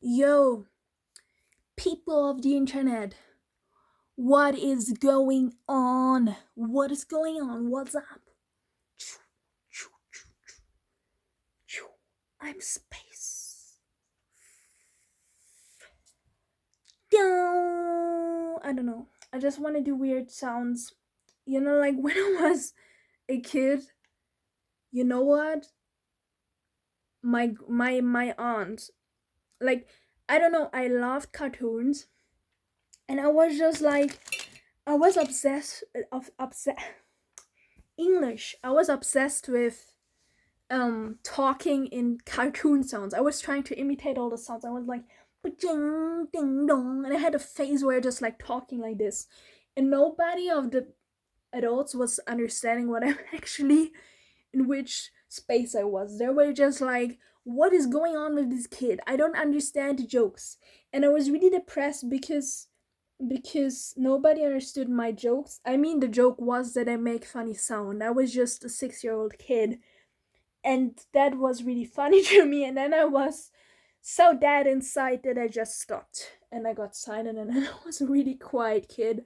Yo, people of the internet, what is going on? What is going on? What's up? I'm space. I don't know. I just want to do weird sounds. Like when I was a kid, you know what? My aunt, like, I don't know, I loved cartoons, and I was just like, I was obsessed of obsessed English. I was obsessed with talking in cartoon sounds. I was trying to imitate all the sounds. I was like ding ding dong, and I had a phase where I just like talking like this, and nobody of the adults was understanding what I'm actually, in which space I was. They were just like, what is going on with this kid? I don't understand the jokes. And I was really depressed because nobody understood my jokes. I mean, the joke was that I make funny sound. I was just a 6-year-old kid, and that was really funny to me. And then I was so dead inside that I just stopped and I got silent, and I was a really quiet kid.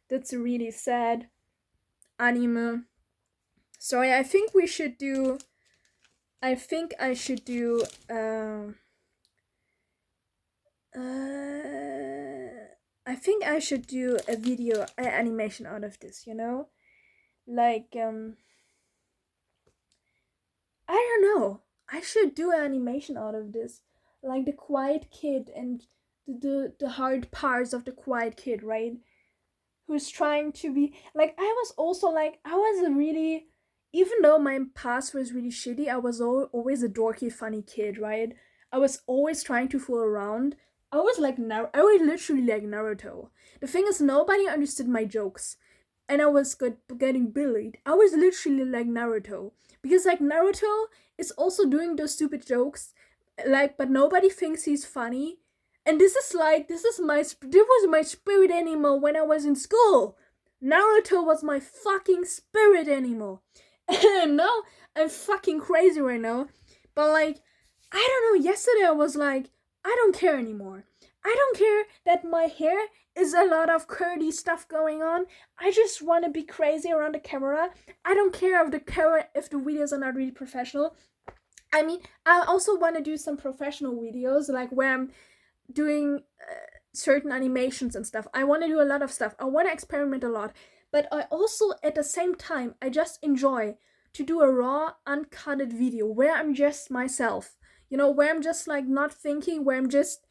That's really sad. Anime. Sorry, I think we should do. I think I should do. I think I should do a video animation out of this. Like I don't know. I should do an animation out of this, like the quiet kid and the hard parts of the quiet kid, right? Who's trying to be like, I was also like, I was a really, even though my past was really shitty, I was always a dorky funny kid, right? I was always trying to fool around. I was like I was literally like Naruto. The thing is, nobody understood my jokes, and I was getting bullied. I was literally like Naruto, because like Naruto is also doing those stupid jokes, like, but nobody thinks he's funny. And this was my spirit animal when I was in school. Naruto was my fucking spirit animal. And now I'm fucking crazy right now. But like, I don't know, yesterday I was like, I don't care anymore. I don't care that my hair is a lot of curly stuff going on. I just want to be crazy around the camera. I don't care if the videos are not really professional. I mean, I also want to do some professional videos, like where I'm doing certain animations and stuff. I want to do a lot of stuff. I want to experiment a lot. But I also, at the same time, I just enjoy to do a raw, uncutted video where I'm just myself. Where I'm just like not thinking, where I'm just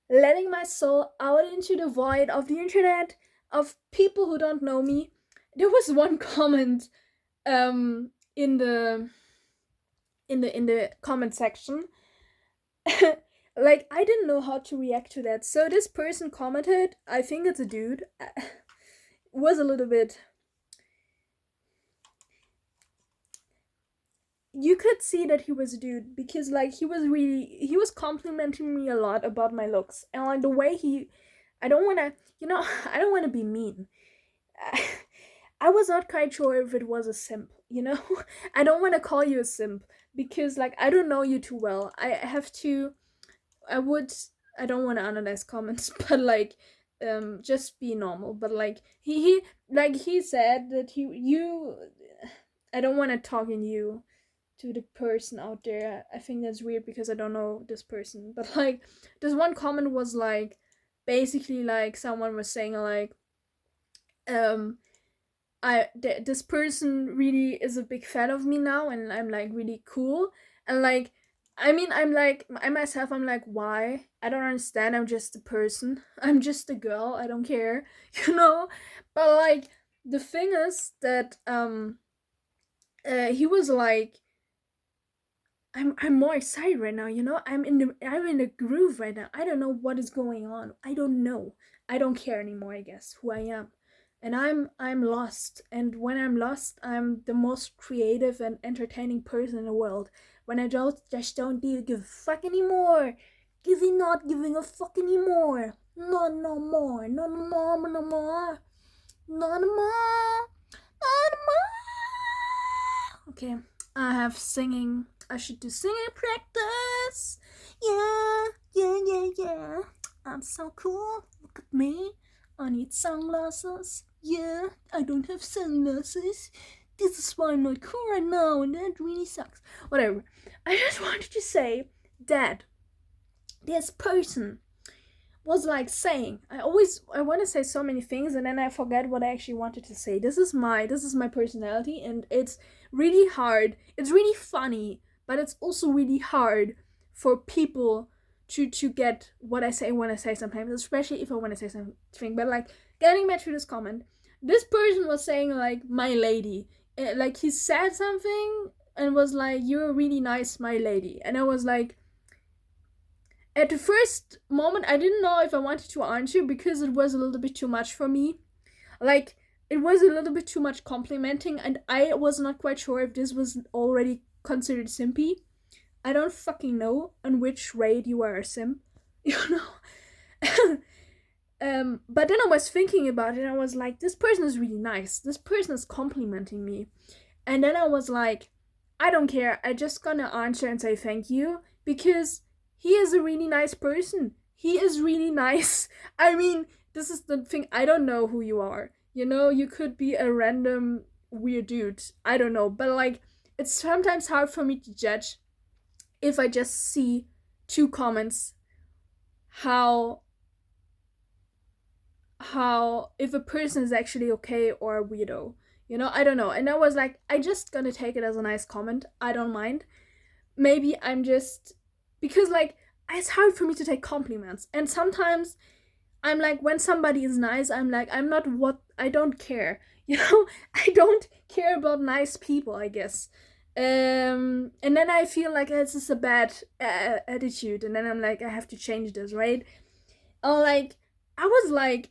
letting my soul out into the void of the internet, of people who don't know me. There was one comment in the comment section. Like, I didn't know how to react to that. So this person commented, I think it's a dude, was a little bit, you could see that he was a dude, because like he was complimenting me a lot about my looks, and like the way I don't want to, I don't want to be mean. I was not quite sure if it was a simp, I don't want to call you a simp, because like I don't know you too well. I would, I don't want to analyze comments, but like, just be normal. But like he said that I don't want to talk in you to the person out there. I think that's weird because I don't know this person. But like, this one comment was like, basically like someone was saying like, this person really is a big fan of me now, and I'm like really cool. And like, I mean, I'm like, I myself, I'm like, why? I don't understand. I'm just a person. I'm just a girl. I don't care, you know. But like, the thing is that he was like, I'm more excited right now. I'm in the groove right now. I don't know what is going on. I don't know. I don't care anymore. I guess who I am, and I'm lost. And when I'm lost, I'm the most creative and entertaining person in the world. When I just don't give a fuck anymore. Not giving a fuck anymore. No, no more. No, no more. No more. No, no more. No, no more. Okay, I have singing. I should do singing practice. Yeah, yeah, I'm so cool. Look at me. I need sunglasses. Yeah, I don't have sunglasses. This is why I'm not cool right now, and that really sucks. Whatever. I just wanted to say that this person was like saying, I want to say so many things and then I forget what I actually wanted to say. This is my personality, and it's really hard. It's really funny, but it's also really hard for people to get what I say when I say sometimes, especially if I want to say something. But like, getting back to this comment, this person was saying like, my lady. Like, he said something and was like, you're really nice, my lady. And I was like, at the first moment, I didn't know if I wanted to answer because it was a little bit too much for me. Like, it was a little bit too much complimenting, and I was not quite sure if this was already considered simpy. I don't fucking know on which rate you are a simp, you know? But then I was thinking about it, and I was like, this person is really nice. This person is complimenting me. And then I was like, I don't care. I just gonna answer and say thank you, because he is a really nice person. He is really nice. I mean, this is the thing. I don't know who you are. You know, you could be a random weird dude. I don't know. But like, it's sometimes hard for me to judge if I just see two comments how if a person is actually okay or a weirdo. You know, I don't know. And I was like, I just gonna take it as a nice comment. I don't mind. Maybe I'm just, because like, it's hard for me to take compliments, and sometimes I'm like, when somebody is nice, I'm like, I don't care. You know, I don't care about nice people, I guess. And then I feel like this is a bad attitude, and then I'm like, I have to change this, right? Like, I was like,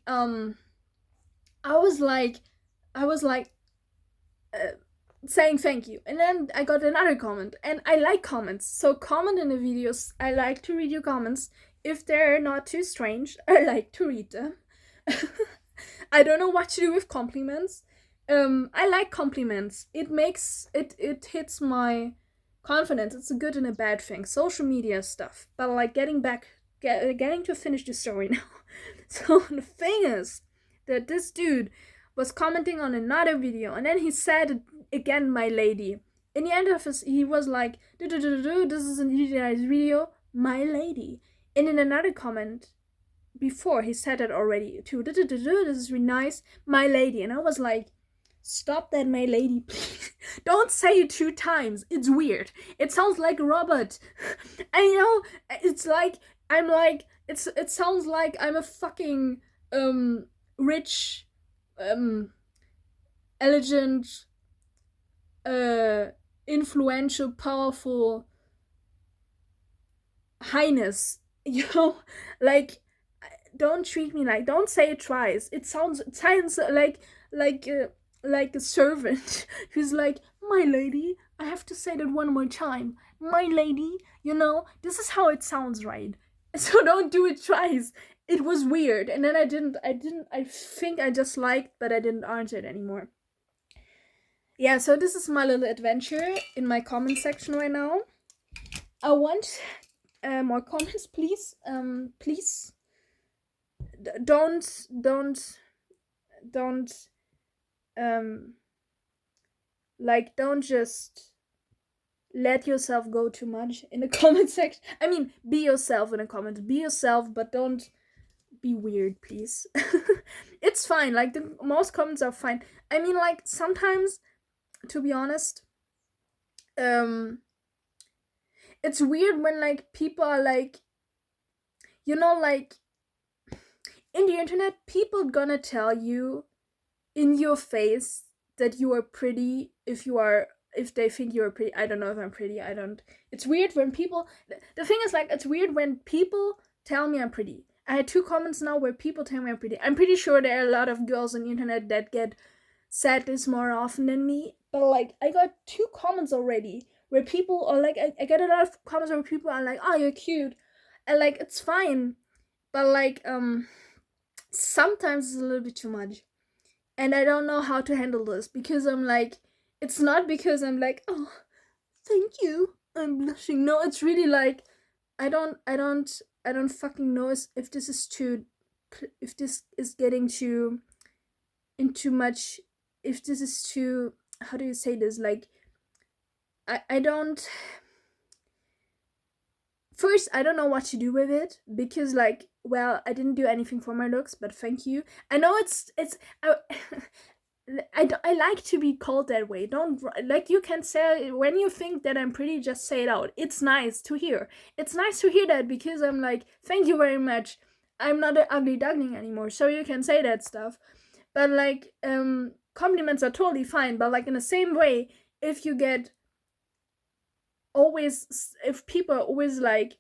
saying thank you, and then I got another comment, and I like comments, so comment in the videos. I like to read your comments. If they're not too strange, I like to read them. I don't know what to do with compliments. I like compliments. It hits my confidence. It's a good and a bad thing. Social media stuff. But like, getting to finish the story now. So the thing is that this dude was commenting on another video, and then he said again, my lady. In the end of he was like, this is a really nice video, my lady. And in another comment before, he said it already too. This is really nice, my lady. And I was like, stop that, my lady, please. Don't say it 2 times. It's weird. It sounds like Robert. I know. It's like, I'm like, it sounds like I'm a fucking rich, elegant, influential, powerful highness, you know? Like, don't treat me like, don't say it twice. It sounds like a servant who's like, my lady, I have to say that one more time, my lady, you know? This is how it sounds, right? So don't do it twice. It was weird, and then I think I just liked, but I didn't answer it anymore. Yeah, so this is my little adventure in my comment section right now. I want more comments, please. Please don't don't just let yourself go too much in the comment section. I mean, be yourself in the comments. Be yourself, but don't be weird, please. It's fine. Like, the most comments are fine. I mean, like, sometimes, to be honest, it's weird when like people are like, you know, like, in the internet, people gonna tell you in your face that you are pretty if they think you're pretty. I don't know if I'm pretty. I don't. It's weird when people. The thing is, like, it's weird when people tell me I'm pretty. I had 2 comments now where people tell me I'm pretty. I'm pretty sure there are a lot of girls on the internet that get said this more often than me. But like, I got 2 comments already where people are like, I get a lot of comments where people are like, oh, you're cute. And like, it's fine. But like, sometimes it's a little bit too much. And I don't know how to handle this, because I'm like, it's not because I'm like, oh, thank you, I'm blushing. No, it's really like, I don't fucking know if this is too, if this is getting too into much, if this is too, how do you say this, like, I don't, first, I don't know what to do with it, because, like, well, I didn't do anything for my looks, but thank you. I know it's I like to be called that way. Don't, like, you can say when you think that I'm pretty, just say it out. It's nice to hear. It's nice to hear that, because I'm like, thank you very much. I'm not an ugly duckling anymore, so you can say that stuff. But, like, compliments are totally fine. But, like, in the same way, if you get always, if people are always like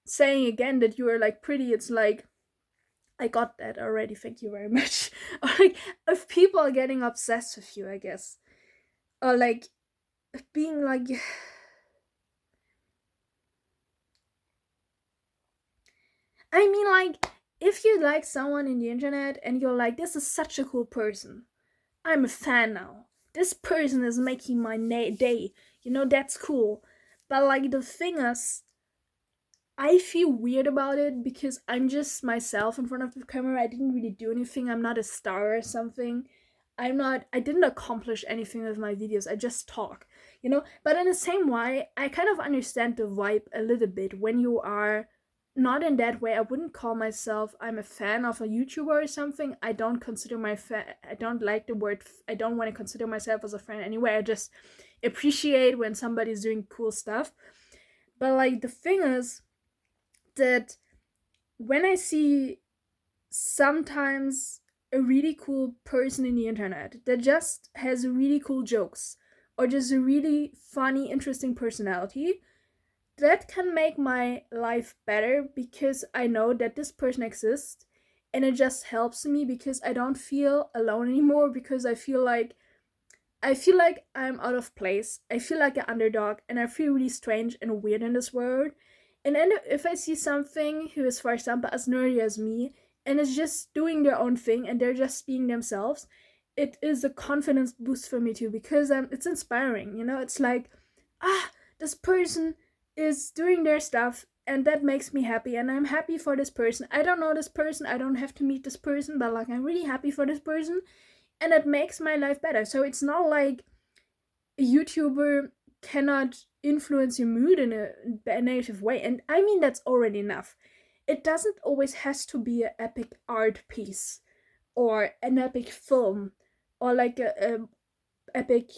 saying again that you are, like, pretty, it's like, I got that already, thank you very much. Or, like, if people are getting obsessed with you, I guess, or, like, being like, I mean, like, if you like someone in the internet and you're like, this is such a cool person, I'm a fan now, this person is making my day, that's cool. But, like, the thing is, I feel weird about it, because I'm just myself in front of the camera. I didn't really do anything. I'm not a star or something. I didn't accomplish anything with my videos. I just talk. But in the same way, I kind of understand the vibe a little bit when you are not in that way. I wouldn't call myself, I'm a fan of a YouTuber or something. I don't consider I don't like the word, I don't want to consider myself as a fan anyway. I just appreciate when somebody's doing cool stuff. But, like, the thing is, that when I see sometimes a really cool person in the internet that just has really cool jokes, or just a really funny, interesting personality, that can make my life better, because I know that this person exists, and it just helps me, because I don't feel alone anymore, because I feel like I'm out of place. I feel like an underdog, and I feel really strange and weird in this world. And then if I see something who is, for example, as nerdy as me, and is just doing their own thing, and they're just being themselves, it is a confidence boost for me too, because it's inspiring. It's like, this person is doing their stuff, and that makes me happy, and I'm happy for this person. I don't know this person. I don't have to meet this person, but, like, I'm really happy for this person, and it makes my life better. So it's not like a YouTuber cannot influence your mood in a negative way, and I mean, that's already enough. It doesn't always has to be an epic art piece, or an epic film, or like a epic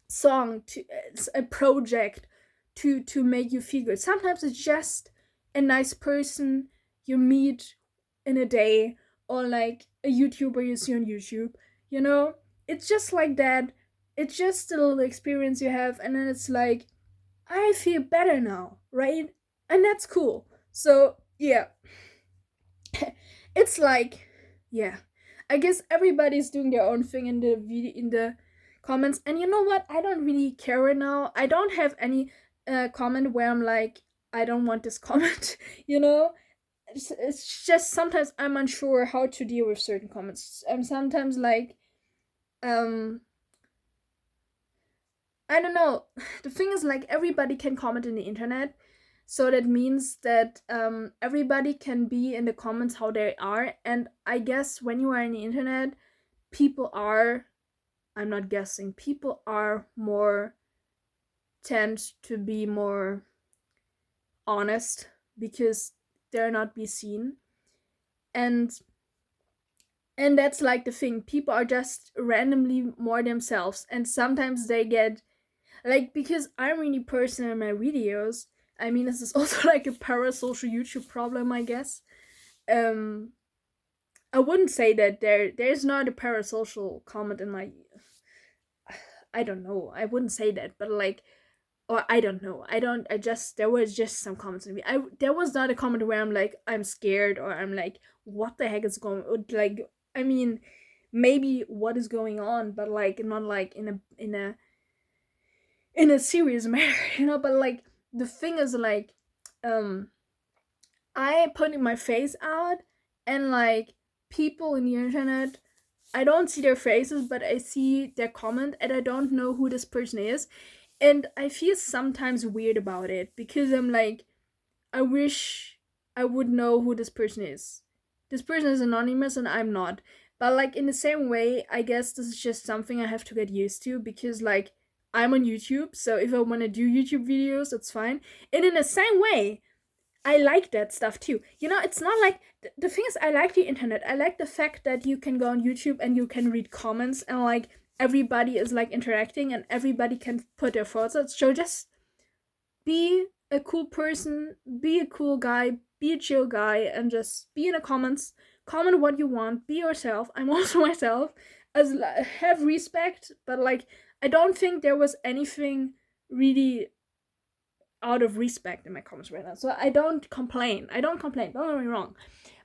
song, to a project to make you feel good. Sometimes it's just a nice person you meet in a day, or, like, a YouTuber you see on YouTube. You know, it's just like that. It's just a little experience you have, and then it's like, I feel better now, right? And that's cool. So, yeah, it's like, yeah, I guess everybody's doing their own thing in the video, in the comments. And you know what? I don't really care right now. I don't have any comment where I'm like, I don't want this comment. you know it's just sometimes I'm unsure how to deal with certain comments. I'm sometimes like, um I don't know. The thing is, like, everybody can comment in the internet, so that means that everybody can be in the comments how they are. And I guess when you are in the internet, people are, I'm not guessing, people are more, tend to be more honest, because they're not be seen. And and that's, like, the thing. People are just randomly more themselves, and sometimes they get, like, because I'm really personal in my videos. I mean, this is also like a parasocial YouTube problem, I guess. um I wouldn't say that there's not a parasocial comment in my, I don't know, I wouldn't say that, but, like, or I don't know, I just, there was just some comments in me. There was not a comment where I'm like, I'm scared, or I'm like, what the heck is going, like, I mean, maybe what is going on, but, like, not like in a serious manner. But, like, the thing is, like, um I putting my face out, and, like, people in the internet, I don't see their faces, but I see their comment, and I don't know who this person is. And I feel sometimes weird about it, because I'm like, I wish I would know who this person is. This person is anonymous and I'm not. But like in the same way, I guess this is just something I have to get used to because like I'm on YouTube, so if I want to do YouTube videos, it's fine. And in the same way, I like that stuff too. You know, it's not like the thing is I like the internet. I like the fact that you can go on YouTube and you can read comments and like everybody is like interacting and everybody can put their thoughts out. So just be a cool person, be a cool guy, be a chill guy, and just be in the comments. Comment what you want. Be yourself. I'm also myself. As have respect, but like I don't think there was anything really out of respect in my comments right now. So I don't complain. I don't complain. Don't get me wrong,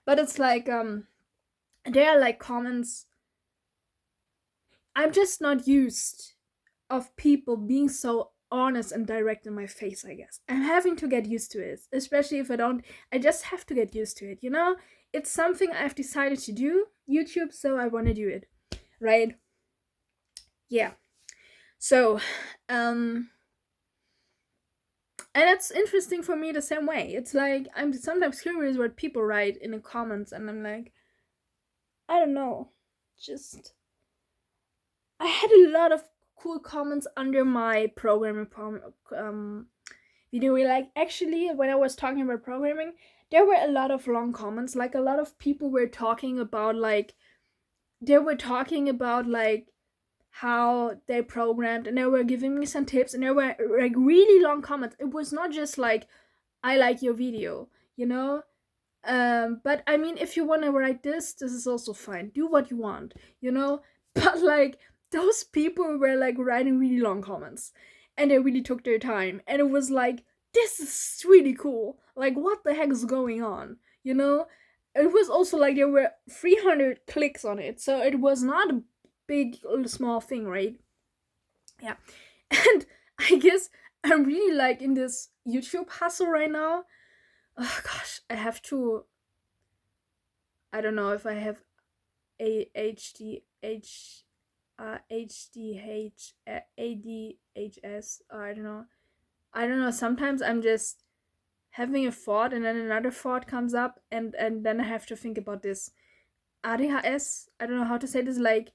but it's like there are like comments. I'm just not used of people being so honest and direct in my face, I guess. I'm having to get used to it, especially if I don't. I just have to get used to it, you know? It's something I've decided to do, YouTube, so I want to do it, right? Yeah. So, and it's interesting for me the same way. It's like, I'm sometimes curious what people write in the comments, and I'm like, I don't know. Just, I had a lot of cool comments under my programming video. Like actually, when I was talking about programming, there were a lot of long comments. Like a lot of people were talking about like they were talking about like how they programmed, and they were giving me some tips, and there were like really long comments. It was not just like I like your video, you know. But I mean, if you want to write this is also fine. Do what you want, you know. But like those people were like writing really long comments, and they really took their time, and it was like this is really cool. Like what the heck is going on, you know? It was also like there were 300 clicks on it, so it was not a big or small thing, right? Yeah, and I guess I'm really like in this YouTube hustle right now. Oh gosh, I have to. I don't know if I have a HDH ADHS. I don't know. I don't know. Sometimes I'm just having a thought and then another thought comes up, and then I have to think about this. ADHS. I don't know how to say this. Like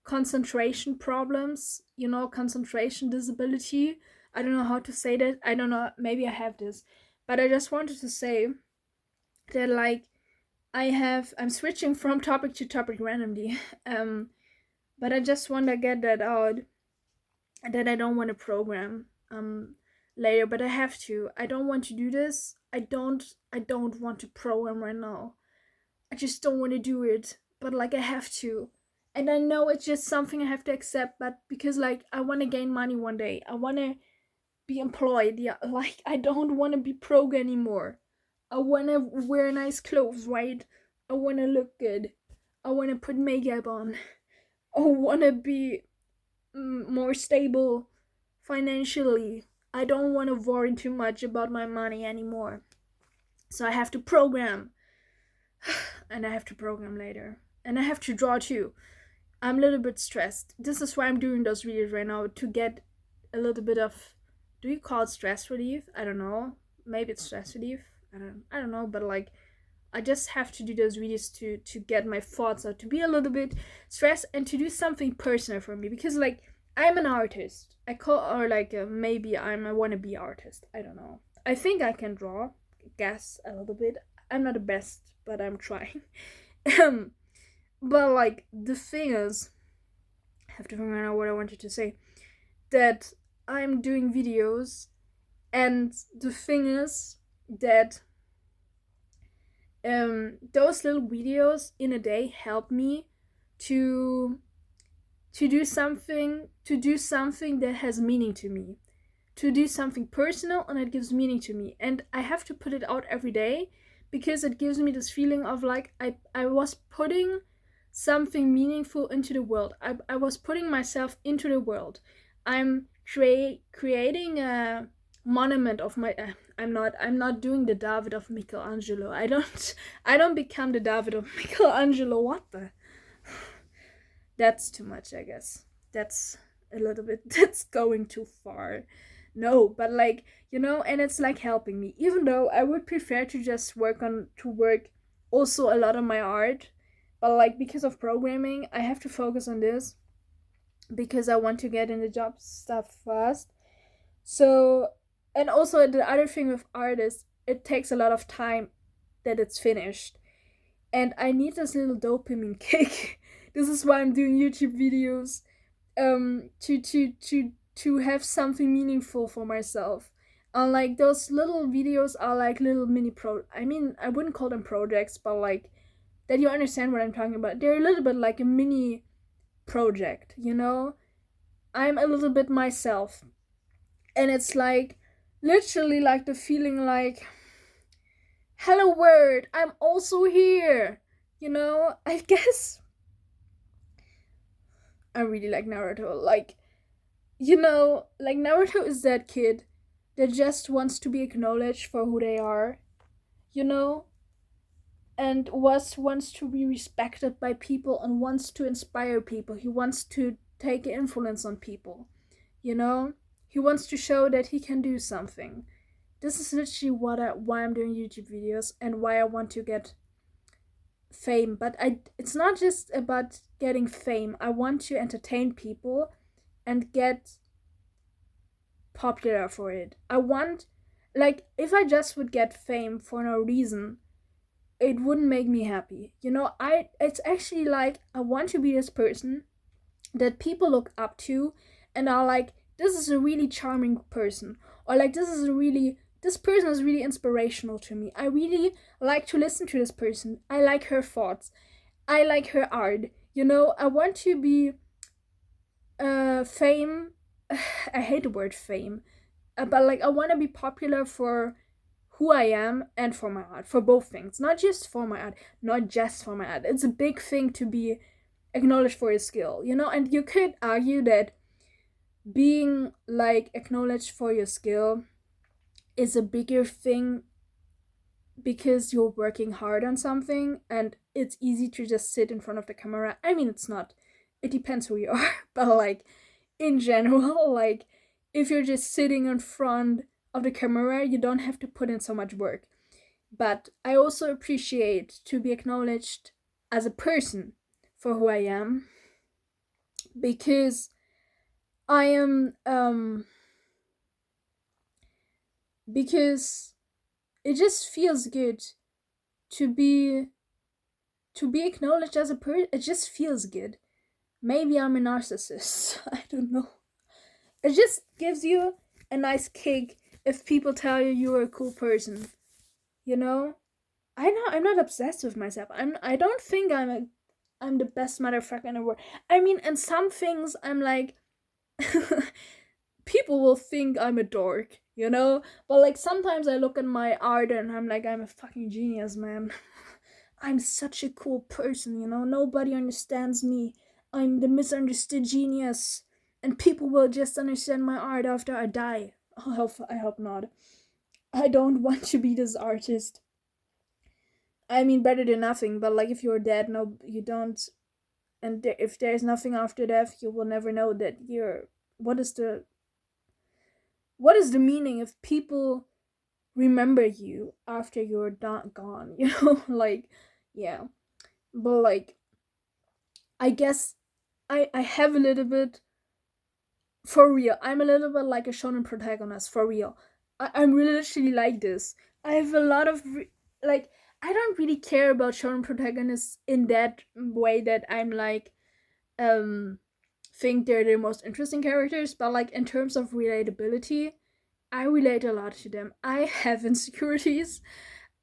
concentration problems. You know, concentration disability. I don't know how to say that. I don't know. Maybe I have this, but I just wanted to say that like I'm switching from topic to topic randomly. But I just want to get that out that I don't want to program later, but I have to. I don't want to do this. I don't want to program right now. I just don't want to do it, but like I have to. And I know it's just something I have to accept, but because like I want to gain money one day. I want to be employed. Yeah, like I don't want to be broke anymore. I want to wear nice clothes, right? I want to look good. I want to put makeup on. I want to be more stable financially. I don't want to worry too much about my money anymore. So I have to program. And I have to program later. And I have to draw too. I'm a little bit stressed. This is why I'm doing those videos right now, to get a little bit of, do you call it stress relief? I don't know. Maybe it's stress relief. I don't know, but like I just have to do those videos to get my thoughts out, to be a little bit stressed, and to do something personal for me, because like I'm an artist. I call, or like maybe I'm a wannabe artist. I don't know. I think I can draw, guess a little bit. I'm not the best, but I'm trying. But like the thing is, I have to figure out what I wanted to say. That I'm doing videos, and the thing is that those little videos in a day help me to do something that has meaning to me, to do something personal and it gives meaning to me, and I have to put it out every day because it gives me this feeling of like I was putting something meaningful into the world. I was putting myself into the world. I'm creating a monument of my I'm not doing the David of Michelangelo. I don't become the David of Michelangelo. What the, that's too much, I guess. That's a little bit that's going too far. No, but like, and it's like helping me. Even though I would prefer to just work also a lot on my art, but like because of programming, I have to focus on this because I want to get in the job stuff fast. So, and also the other thing with art is it takes a lot of time that it's finished. And I need this little dopamine kick. This is why I'm doing YouTube videos, to have something meaningful for myself. And like those little videos are like little mini I mean, I wouldn't call them projects, but like that you understand what I'm talking about. They're a little bit like a mini project, I'm a little bit myself. And it's like literally like the feeling like, hello world, I'm also here. I guess I really like Naruto. Like, like Naruto is that kid that just wants to be acknowledged for who they are, you know, and wants to be respected by people and wants to inspire people. He wants to take influence on people, you know. He wants to show that he can do something. This is literally why I'm doing YouTube videos and why I want to get fame. But it's not just about getting fame. I want to entertain people and get popular for it. I want, like, if I just would get fame for no reason, it wouldn't make me happy. It's actually like I want to be this person that people look up to and are like, this is a really charming person, or like this person is really inspirational to me. I really like to listen to this person. I like her thoughts. I like her art. I want to be fame. I hate the word fame, but like I want to be popular for who I am and for my art, for both things, not just for my art, not just for my art. It's a big thing to be acknowledged for your skill, and you could argue that being like acknowledged for your skill is a bigger thing because you're working hard on something and it's easy to just sit in front of the camera. I mean, it's not, it depends who you are, but like in general, like if you're just sitting in front of the camera, you don't have to put in so much work. But I also appreciate to be acknowledged as a person for who I am, because I am because it just feels good to be acknowledged as a person. It just feels good. Maybe I'm a narcissist. I don't know. It just gives you a nice kick if people tell you you're a cool person. I'm not obsessed with myself. I don't think I'm the best motherfucker in the world. I mean, in some things I'm like people will think I'm a dork, But like sometimes I look at my art and I'm like, I'm a fucking genius, man. I'm such a cool person, Nobody understands me. I'm the misunderstood genius. And people will just understand my art after I die. I hope not. I don't want to be this artist. I mean, better than nothing, but like if you're dead, no, you don't. And if there's nothing after death, you will never know that you're. What is the meaning if people remember you after you're not gone? Like, yeah. But like, I guess I have a little bit, for real. I'm a little bit like a shonen protagonist, for real. I'm really literally like this. I have a lot of like. I don't really care about shonen protagonists in that way that I'm like, think they're the most interesting characters, but like in terms of relatability, I relate a lot to them. I have insecurities.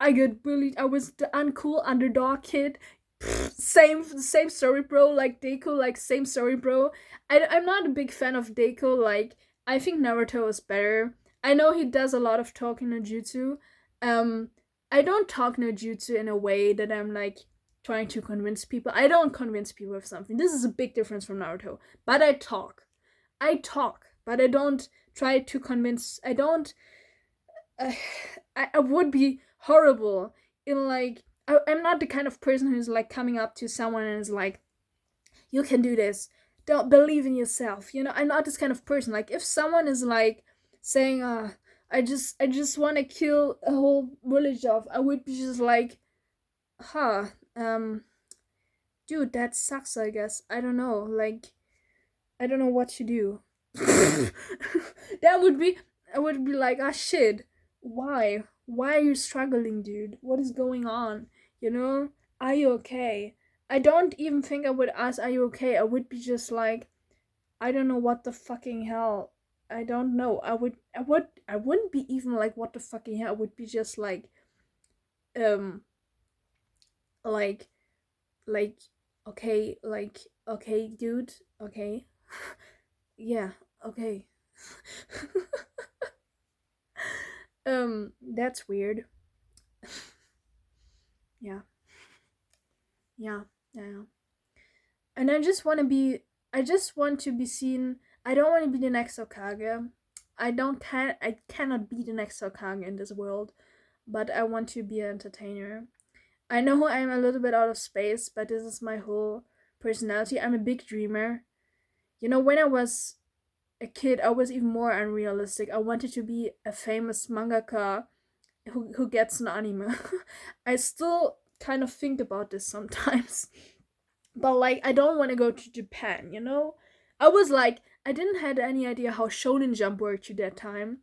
I get bullied. I was the uncool underdog kid. Same story, bro. Like Deku, like same story, bro. I'm not a big fan of Deku. Like I think Naruto is better. I know he does a lot of talking no jutsu. Um, I don't talk no jutsu in a way that I'm like trying to convince people. I don't convince people of something. This is a big difference from Naruto. But I talk. But I don't try to convince. I don't. I would be horrible in like. I'm not the kind of person who's like coming up to someone and is like, you can do this. Don't believe in yourself. I'm not this kind of person. Like if someone is like saying, I just want to kill a whole village off, I would be just like, huh, dude, that sucks, I guess. I don't know. Like, I don't know what to do. that would be, I would be like, ah, shit. Why? Why are you struggling, dude? What is going on? You know? Are you okay? I don't even think I would ask, are you okay? I would be just like, I don't know what the fucking hell. I don't know. I wouldn't be even like, what the fucking hell. I would be just um, like, like, okay, dude, okay. Yeah, okay. That's weird. Yeah, yeah, yeah. And I just want to be seen. I don't want to be the next Okage. I cannot be the next Okage in this world, but I want to be an entertainer. I know I'm a little bit out of space, but this is my whole personality. I'm a big dreamer. You know, when I was a kid, I was even more unrealistic. I wanted to be a famous mangaka who gets an anime. I still kind of think about this sometimes. But like I don't want to go to Japan, you know? I was like I didn't had any idea how Shonen Jump worked at that time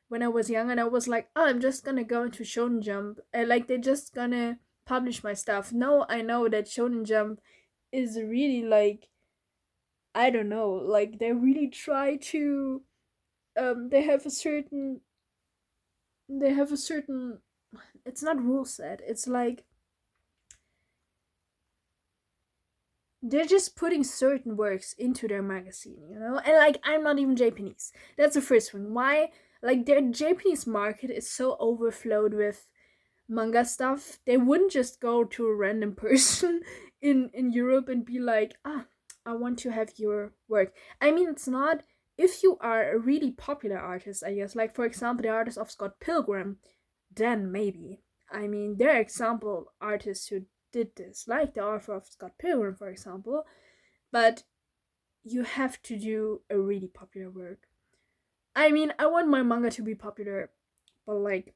when I was young, and I was like, "Oh, I'm just going to go into Shonen Jump. And like they're just going to publish my stuff." No, I know that Shonen Jump is really like, I don't know, like they really try to they have a certain, they have a certain, it's not rule set. It's like they're just putting certain works into their magazine, you know? And like I'm not even Japanese. That's the first thing. Why? Like their Japanese market is so overflowed with manga stuff. They wouldn't just go to a random person in Europe and be like, "Ah, I want to have your work." I mean, it's not, if you are a really popular artist, I guess, like for example, the artist of Scott Pilgrim, then maybe. I mean, there are example artists who did this, like the author of Scott Pilgrim, for example, but you have to do a really popular work. I mean, I want my manga to be popular, but like,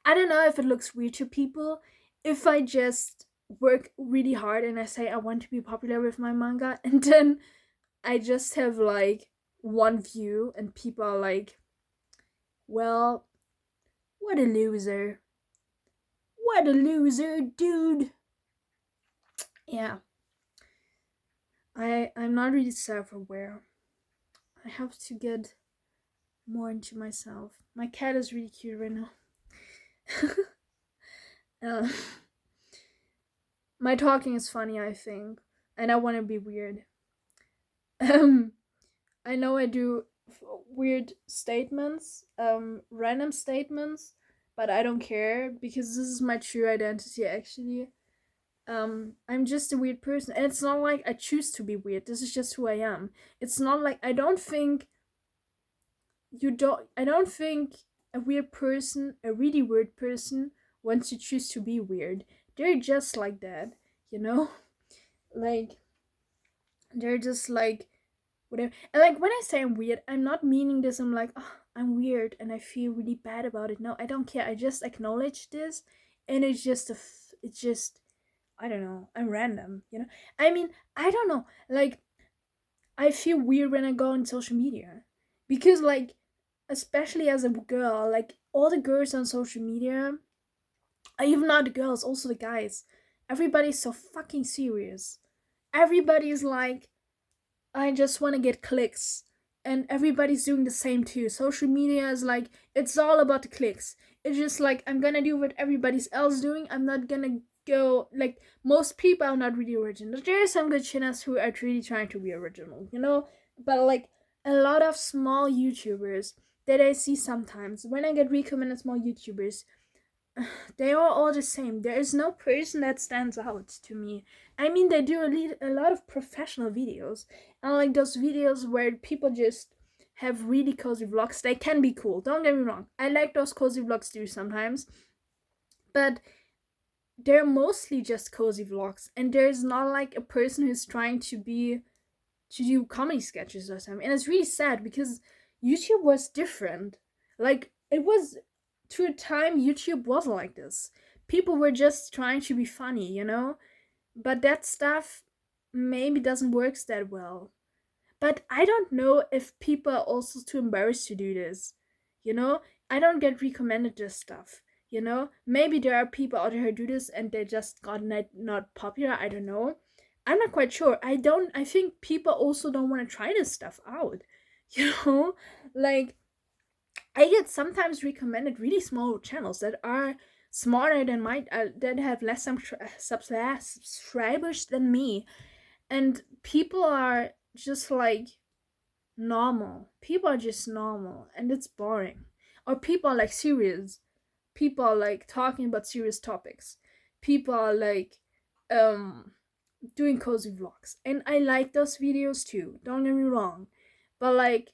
I don't know if it looks weird to people if I just work really hard and I say I want to be popular with my manga, and then I just have like one view and people are like, well, what a loser. What a loser, dude. Yeah, I'm not really self-aware. I have to get more into myself. My cat is really cute right now. uh, my talking is funny, I think, and I want to be weird. Um, I know I do weird statements, random statements, but I don't care because this is my true identity. Actually, I'm just a weird person, and it's not like I choose to be weird. This is just who I am. It's not like I don't think you don't. I don't think a weird person, a really weird person, wants to choose to be weird. They're just like that, you know. Like they're just like whatever. And like when I say I'm weird, I'm not meaning this. I'm like, oh, I'm weird and I feel really bad about it. No, I don't care. I just acknowledge this, and it's just it's just, I don't know. I'm random, you know. I mean, I don't know. Like I feel weird when I go on social media because like, especially as a girl, like all the girls on social media, even not the girls, also the guys, everybody's so fucking serious. Everybody's like, I just want to get clicks. And everybody's doing the same too. Social media is like, it's all about the clicks. It's just like, I'm gonna do what everybody's else doing. I'm not gonna go, like, most people are not really original. There are some good chinas who are really trying to be original, you know? But like, a lot of small YouTubers that I see sometimes, when I get recommended small YouTubers, they are all the same. There is no person that stands out to me. I mean, they do a lot of professional videos. And like those videos where people just have really cozy vlogs. They can be cool, don't get me wrong. I like those cozy vlogs too sometimes. But they're mostly just cozy vlogs. And there's not like a person who's trying to be to do comedy sketches last time, and it's really sad because YouTube was different. Like it was to a time YouTube wasn't like this. People were just trying to be funny, you know? But that stuff maybe doesn't work that well. But I don't know if people are also too embarrassed to do this. You know? I don't get recommended this stuff. You know? Maybe there are people out there who do this and they just got not popular. I don't know. I'm not quite sure. I think people also don't want to try this stuff out. You know? Like I get sometimes recommended really small channels that are smaller than mine, that have less subscribers than me, and people are just like normal. People are just normal, and it's boring. Or people are like serious. People are like talking about serious topics. People are like um doing cozy vlogs, and I like those videos too. Don't get me wrong, but like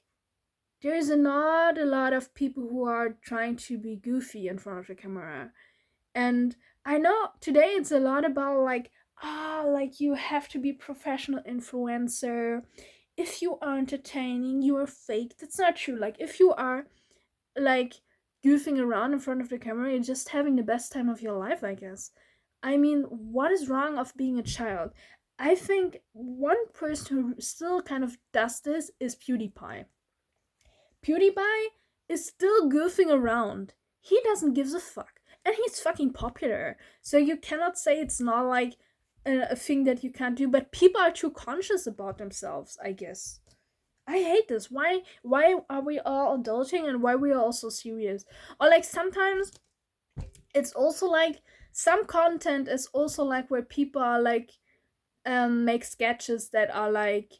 there's not a lot of people who are trying to be goofy in front of the camera. And I know today it's a lot about like, like you have to be professional influencer. If you are entertaining, you are fake. That's not true. Like if you are like goofing around in front of the camera, you're just having the best time of your life, I guess. I mean, what is wrong of being a child? I think one person who still kind of does this is PewDiePie. PewDiePie is still goofing around. He doesn't give a fuck. And he's fucking popular. So you cannot say it's not like a thing that you can't do, but people are too conscious about themselves, I guess. I hate this. Why are we all adulting and why we are all so serious? Or like sometimes it's also like some content is also like where people are like make sketches that are like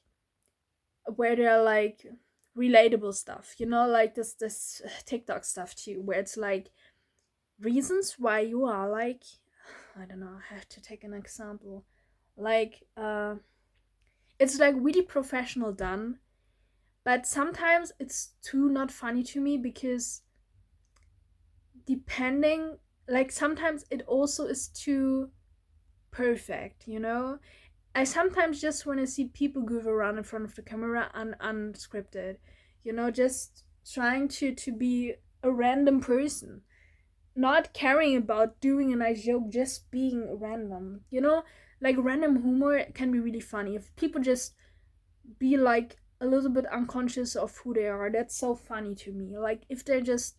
where they're like relatable stuff, you know, like this TikTok stuff too, where it's like reasons why you are like, I don't know, I have to take an example, like it's like really professional done, but sometimes it's too not funny to me because depending, like sometimes it also is too perfect, you know. I sometimes just want to see people goof around in front of the camera unscripted, you know, just trying to be a random person, not caring about doing a nice joke, just being random, you know, like random humor can be really funny if people just be like a little bit unconscious of who they are. That's so funny to me. Like if they're just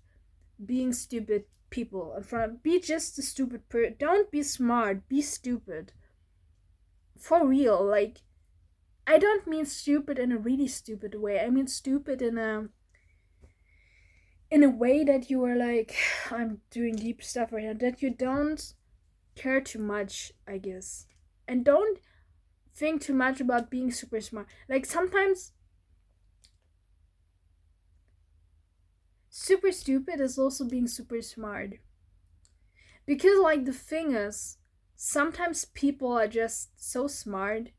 being stupid people in front, be just a stupid person. Don't be smart. Be stupid. For real, like I don't mean stupid in a really stupid way. I mean stupid in a way that you are like, I'm doing deep stuff right now, that you don't care too much, I guess. And don't think too much about being super smart. Like sometimes super stupid is also being super smart. Because like the thing is, sometimes people are just so smart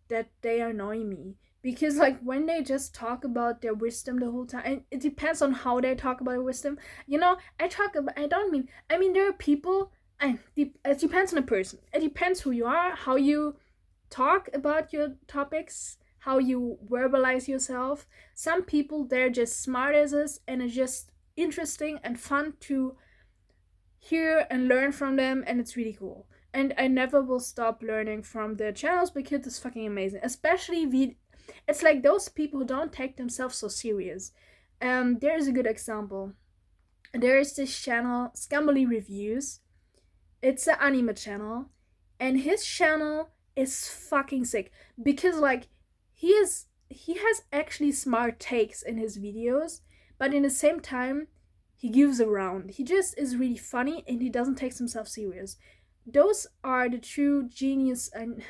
that they annoy me, because like when they just talk about their wisdom the whole time, and it depends on how they talk about their wisdom, you know. I mean there are people, and it depends on the person, it depends who you are, how you talk about your topics, how you verbalize yourself. Some people, they're just smart as this, and it's just interesting and fun to hear and learn from them, and it's really cool. And I never will stop learning from their channels because it's fucking amazing. Especially it's like those people who don't take themselves so serious. There is a good example. There is this channel, Scambly Reviews. It's an anime channel, and his channel is fucking sick because like he has actually smart takes in his videos, but in the same time he gives around. He just is really funny and he doesn't take himself serious. Those are the true genius, and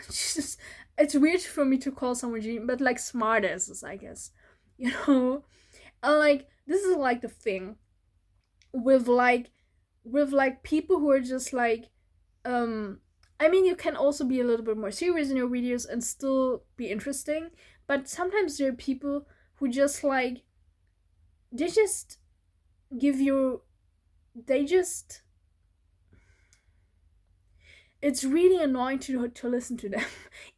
just it's weird for me to call someone genius, but like smartasses, I guess. You know? And like this is like the thing with like people who are just like I mean you can also be a little bit more serious in your videos and still be interesting, but sometimes there are people who just like they just give you they just it's really annoying to listen to them.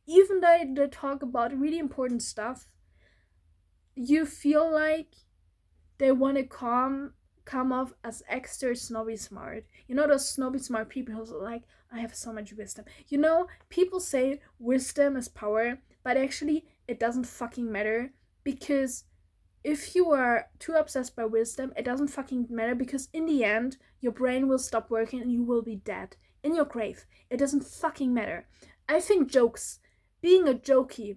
Even though they talk about really important stuff, you feel like they want to come off as extra snobby smart. You know those snobby smart people who's like, I have so much wisdom. You know, people say wisdom is power, but actually it doesn't fucking matter, because if you are too obsessed by wisdom, it doesn't fucking matter, because in the end, your brain will stop working and you will be dead in your grave. It doesn't fucking matter. I think jokes, being a jokey,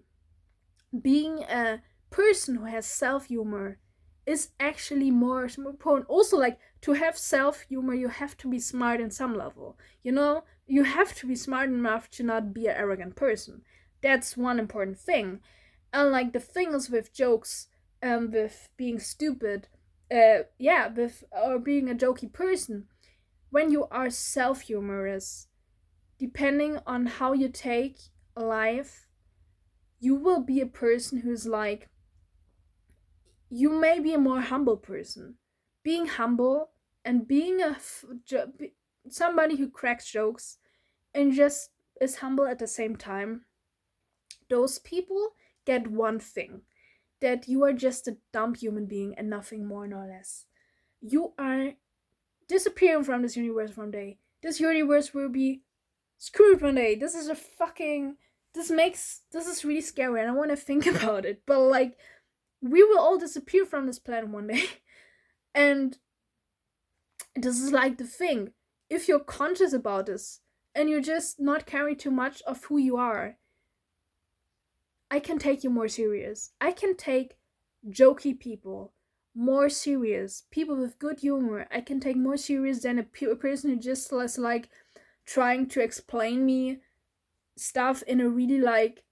being a person who has self humor is actually more important. Also, like, to have self humor, you have to be smart in some level. You know, you have to be smart enough to not be an arrogant person. That's one important thing. And like the things with jokes, with being stupid, yeah, with or being a jokey person, when you are self humorous, depending on how you take life, you will be a person who's like, you may be a more humble person. Being humble and being somebody who cracks jokes and just is humble at the same time, those people get one thing, that you are just a dumb human being and nothing more nor less. You are disappearing from this universe one day. This universe will be screwed one day. This is a fucking. This is really scary. I don't want to think about it. But like, we will all disappear from this planet one day. And this is like the thing. If you're conscious about this and you're just not caring too much of who you are, I can take you more serious. I can take jokey people more serious. People with good humor, I can take more serious than a person who just was like trying to explain me stuff in a really like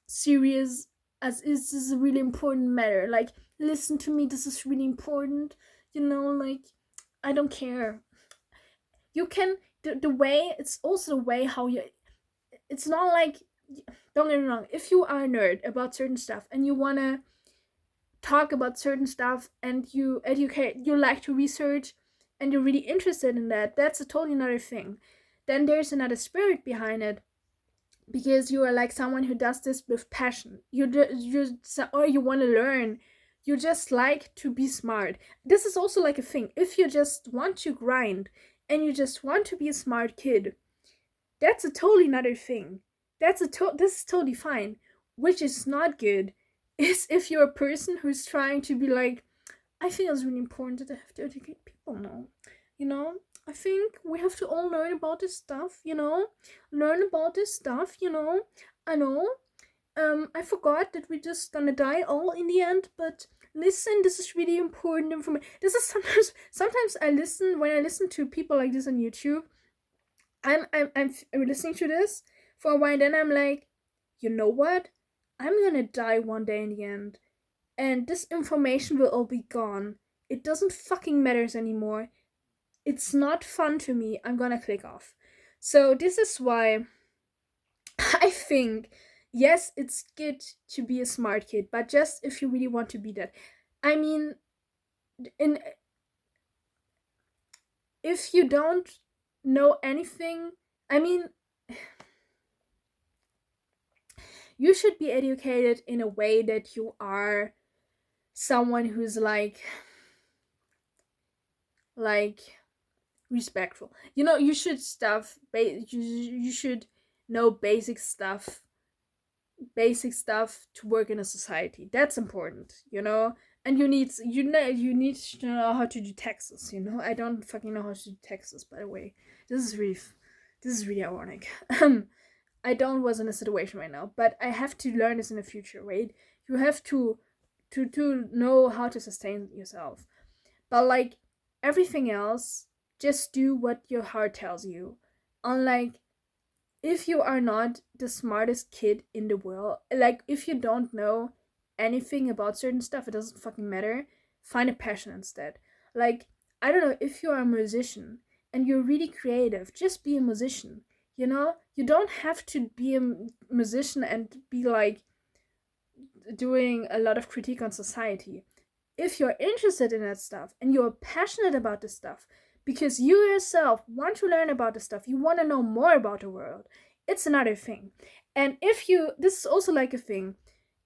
serious, as is this a really important matter. Like, listen to me, this is really important. You know, like, I don't care. You can the way, it's also the way how you, it's not like, don't get me wrong, if you are a nerd about certain stuff and you wanna talk about certain stuff and you educate, you like to research and you're really interested in that, that's a totally another thing. Then there's another spirit behind it, because you are like someone who does this with passion. Or you want to learn. You just like to be smart. This is also like a thing. If you just want to grind and you just want to be a smart kid, that's a totally another thing. This is totally fine. Which is not good is if you're a person who's trying to be like, I think it's really important that I have to educate people now. You know, I think we have to all learn about this stuff, you know? Learn about this stuff, you know? I know. I forgot that we're just gonna die all in the end, but listen, this is really important information. This is sometimes I listen, when I listen to people like this on YouTube, I'm listening to this for a while, and then I'm like, you know what? I'm gonna die one day in the end, and this information will all be gone. It doesn't fucking matters anymore. It's not fun to me. I'm gonna click off. So this is why I think, yes, it's good to be a smart kid, but just if you really want to be that. I mean, in if you don't know anything, I mean, you should be educated in a way that you are someone who's like respectful. You know, you should you should know basic stuff to work in a society. That's important, you know. And you need to know how to do taxes. You know, I don't fucking know how to do taxes. By the way, this is really ironic. I don't was in a situation right now, but I have to learn this in the future, right? You have to know how to sustain yourself. But like everything else, just do what your heart tells you. Unlike, if you are not the smartest kid in the world, like if you don't know anything about certain stuff, it doesn't fucking matter. Find a passion instead. Like, I don't know, if you are a musician and you're really creative, just be a musician. You know, you don't have to be a musician and be like doing a lot of critique on society. If you're interested in that stuff and you're passionate about this stuff, because you yourself want to learn about the stuff, you want to know more about the world, it's another thing. And if you, this is also like a thing,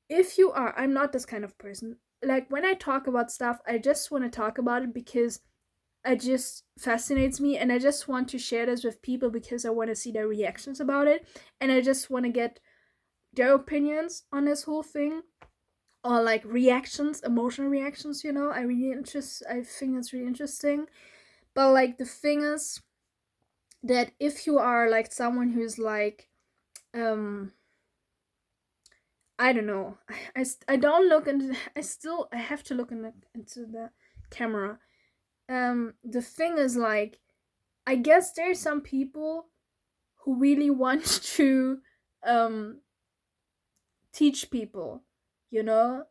if you are, I'm not this kind of person. Like when I talk about stuff, I just want to talk about it because it just fascinates me, and I just want to share this with people because I want to see their reactions about it, and I just want to get their opinions on this whole thing, or like reactions, emotional reactions. I think it's really interesting. But like the thing is that if you are like someone who's like, um I don't know. I don't look into. I have to look into the camera. The thing is like, I guess there's some people who really want to um teach people, you know,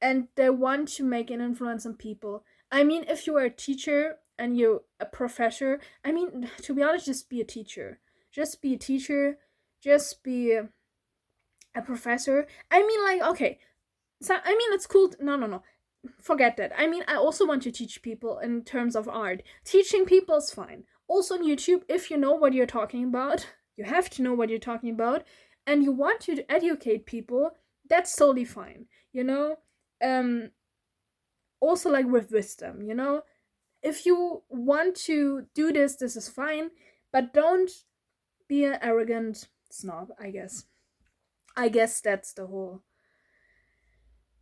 and they want to make an influence on people. I mean, if you are a teacher and you're a professor, I mean, to be honest, just be a teacher. Just be a teacher. Just be a professor. I mean, like, okay, so I mean, it's cool. No, no, no. Forget that. I mean, I also want to teach people in terms of art. Teaching people is fine. Also on YouTube, if you know what you're talking about, you have to know what you're talking about, and you want to educate people, that's totally fine. You know? Um Also like with wisdom, you know? If you want to do this, this is fine, but don't be an arrogant snob, I guess. I guess that's the whole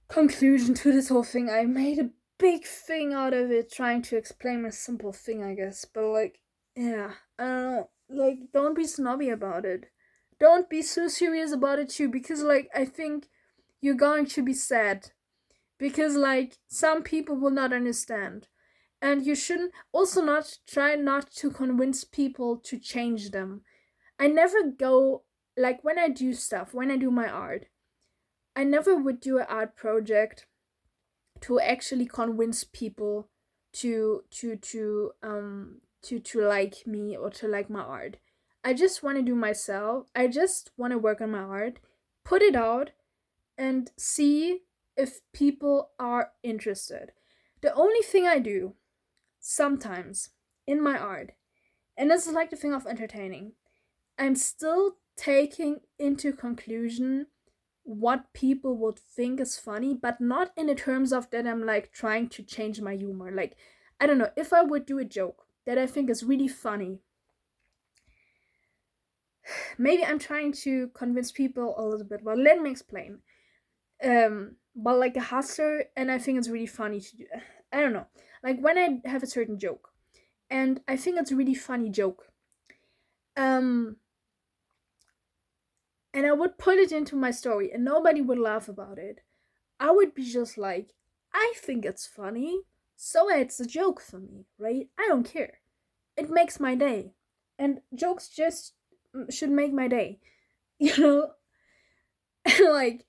conclusion to this whole thing. I made a big thing out of it trying to explain a simple thing, I guess. But like, yeah, I don't know. Like, don't be snobby about it. Don't be so serious about it too, because like I think you're going to be sad. Because like some people will not understand. And you shouldn't also not try not to convince people to change them. I never go like when I do stuff, when I do my art, I never would do an art project to actually convince people to like me or to like my art. I just want to do myself. I just want to work on my art, put it out, and see if people are interested. The only thing I do sometimes in my art, and this is like the thing of entertaining, I'm still taking into conclusion what people would think is funny, but not in the terms of that I'm like trying to change my humor. Like, I don't know, if I would do a joke that I think is really funny, maybe I'm trying to convince people a little bit. Well, let me explain. But like a hustler, and I think it's really funny to do. I don't know. Like when I have a certain joke, and I think it's a really funny joke. Um, and I would put it into my story, and nobody would laugh about it. I would be just like, I think it's funny, so it's a joke for me, right? I don't care. It makes my day. And jokes just should make my day. You know? Like,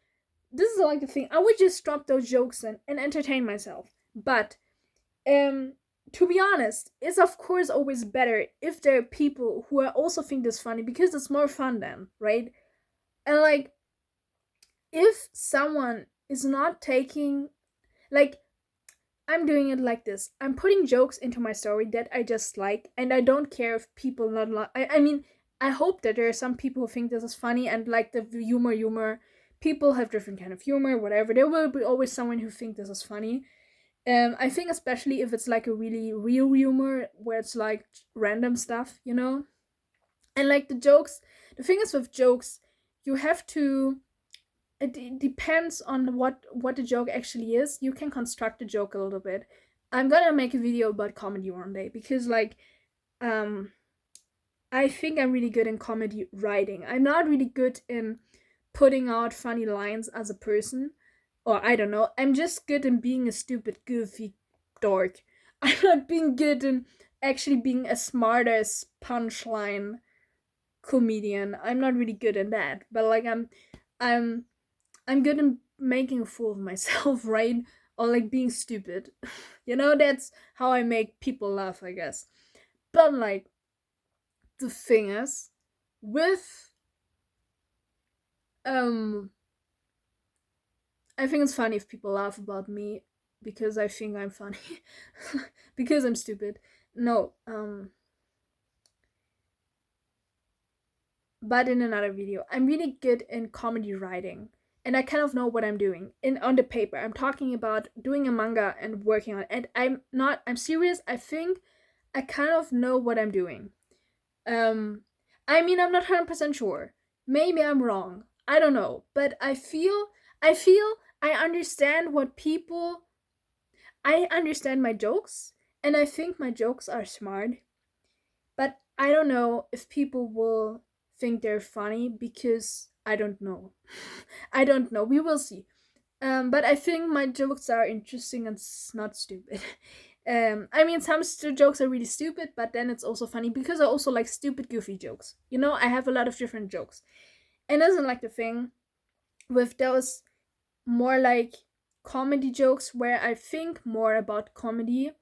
this is like the thing. I would just drop those jokes and entertain myself. But, to be honest, it's of course always better if there are people who also think this funny because it's more fun then, right? And like, if someone is not taking, like, I'm doing it like this. I'm putting jokes into my story that I just like, and I don't care if people not like. I mean, I hope that there are some people who think this is funny and like the humor. People have different kind of humor, whatever. There will be always someone who think this is funny. I think especially if it's like a really real humor where it's like random stuff, you know. And like the jokes, the thing is with jokes, you have to, it depends on what the joke actually is. You can construct the joke a little bit. I'm gonna make a video about comedy one day because like um I think I'm really good in comedy writing. I'm not really good in putting out funny lines as a person, or I don't know. I'm just good in being a stupid goofy dork. I'm not being good in actually being a smart as punchline comedian. I'm not really good in that, but like I'm I'm good in making a fool of myself, right? Or like being stupid. You know, that's how I make people laugh, I guess. But like, the thing is, with um I think it's funny if people laugh about me because I think I'm funny. Because I'm stupid. no, but in another video. I'm really good in comedy writing, and I kind of know what I'm doing. In on the paper, I'm talking about doing a manga and working on it. And I'm not. I'm serious. I think I kind of know what I'm doing. Um, I mean, I'm not 100% sure. Maybe I'm wrong. I don't know, but I feel I understand what people. I understand my jokes, and I think my jokes are smart. But I don't know if people will think they're funny because I don't know. I don't know. We will see. But I think my jokes are interesting and not stupid. I mean, some jokes are really stupid, but then it's also funny because I also like stupid, goofy jokes. You know, I have a lot of different jokes, and isn't like the thing with those more like comedy jokes where I think more about comedy,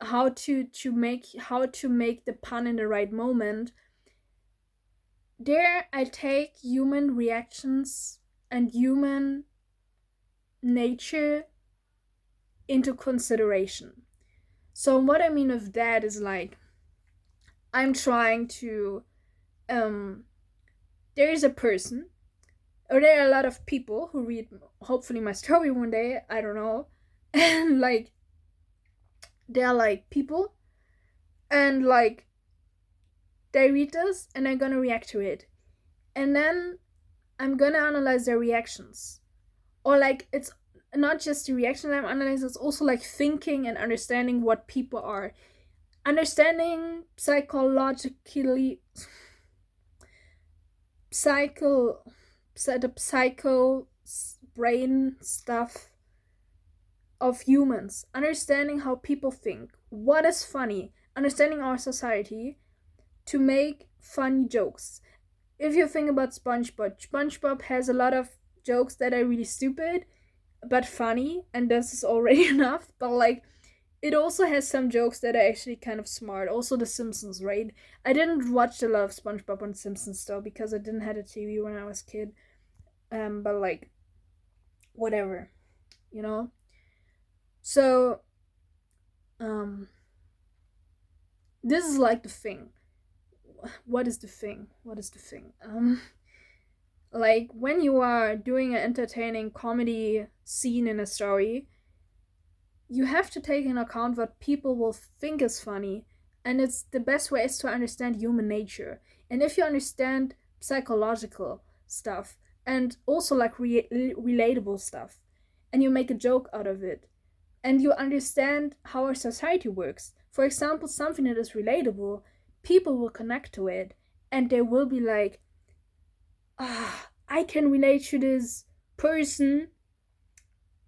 how to make the pun in the right moment. There, I take human reactions and human nature into consideration. So what I mean of that is like I'm trying to um there is a person, or there are a lot of people who read hopefully my story one day, I don't know. And like they're like people, and like they read this and they're gonna react to it. And then I'm gonna analyze their reactions. Or like it's not just the reaction I'm analyzing, it's also like thinking and understanding what people are. Understanding psychologically psycho the psycho brain stuff of humans, understanding how people think, what is funny, understanding our society to make funny jokes. If you think about SpongeBob has a lot of jokes that are really stupid but funny, and this is already enough. But like, it also has some jokes that are actually kind of smart. Also, The Simpsons, right? I didn't watch a lot of SpongeBob and Simpsons though because I didn't have a TV when I was a kid. But like, whatever, you know. So, um, this is like the thing. What is the thing? What is the thing? Like when you are doing an entertaining comedy scene in a story, you have to take into account what people will think is funny, and it's the best way is to understand human nature. And if you understand psychological stuff and also like relatable stuff, and you make a joke out of it, and you understand how our society works, for example, something that is relatable, people will connect to it, and they will be like, ah, I can relate to this person,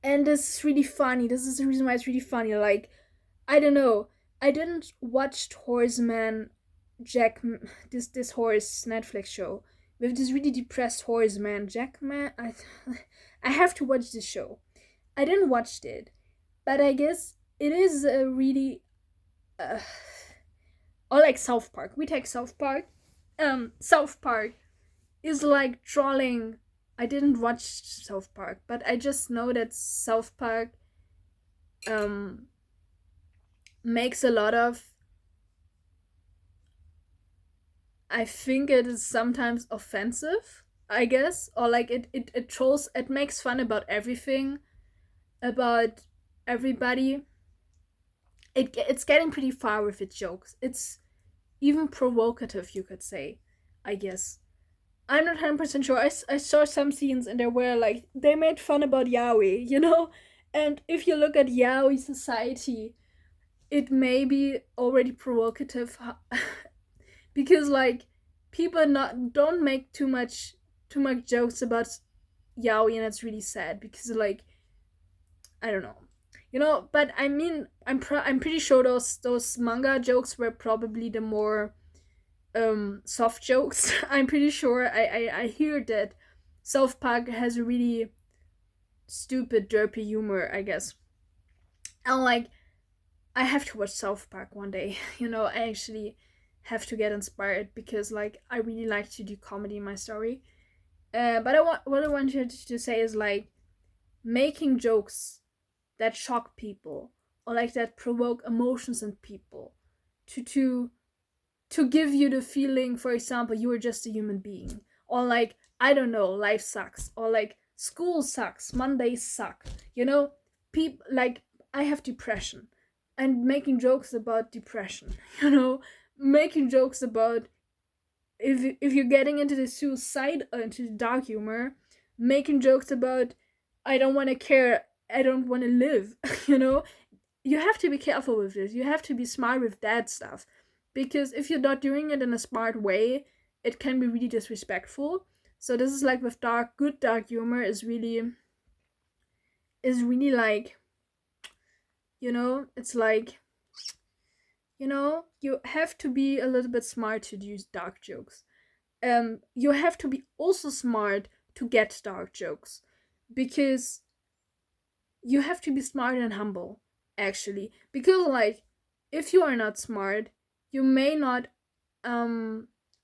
and this is really funny. This is the reason why it's really funny. Like, I don't know. I didn't watch Horseman Jack, this horse Netflix show with this really depressed horseman Jackman. I have to watch this show. I didn't watch it, but I guess it is a really or like South Park. We take South Park. South Park is like trolling. I didn't watch South Park, but I just know that South Park um makes a lot of, I think it is sometimes offensive, I guess, or like it trolls, it makes fun about everything, about everybody. It's getting pretty far with its jokes. It's even provocative, you could say, I guess. I'm not 100% sure. I saw some scenes and there were like, they made fun about yaoi, you know? And if you look at yaoi society, it may be already provocative because like people not don't make too much jokes about yaoi, and it's really sad because like I don't know, you know. But I mean, I'm pretty sure those manga jokes were probably the more soft jokes. I'm pretty sure I hear that South Park has a really stupid derpy humor, I guess. And like I have to watch South Park one day. You know, I actually have to get inspired because like I really like to do comedy in my story. But what I wanted to say is like making jokes that shock people or like that provoke emotions in people. to give you the feeling, for example, you are just a human being, or like, I don't know, life sucks, or like school sucks, Mondays suck, you know. People like, I have depression, and making jokes about depression, you know, making jokes about, if you're getting into the suicide, into the dark humor, making jokes about, I don't want to care, I don't want to live, you know. You have to be careful with this. You have to be smart with that stuff, because if you're not doing it in a smart way, it can be really disrespectful. So this is like with good dark humor is really like, it's like, you have to be a little bit smart to use dark jokes. You have to be also smart to get dark jokes, because you have to be smart and humble, actually, because like, if you are not smart, you may not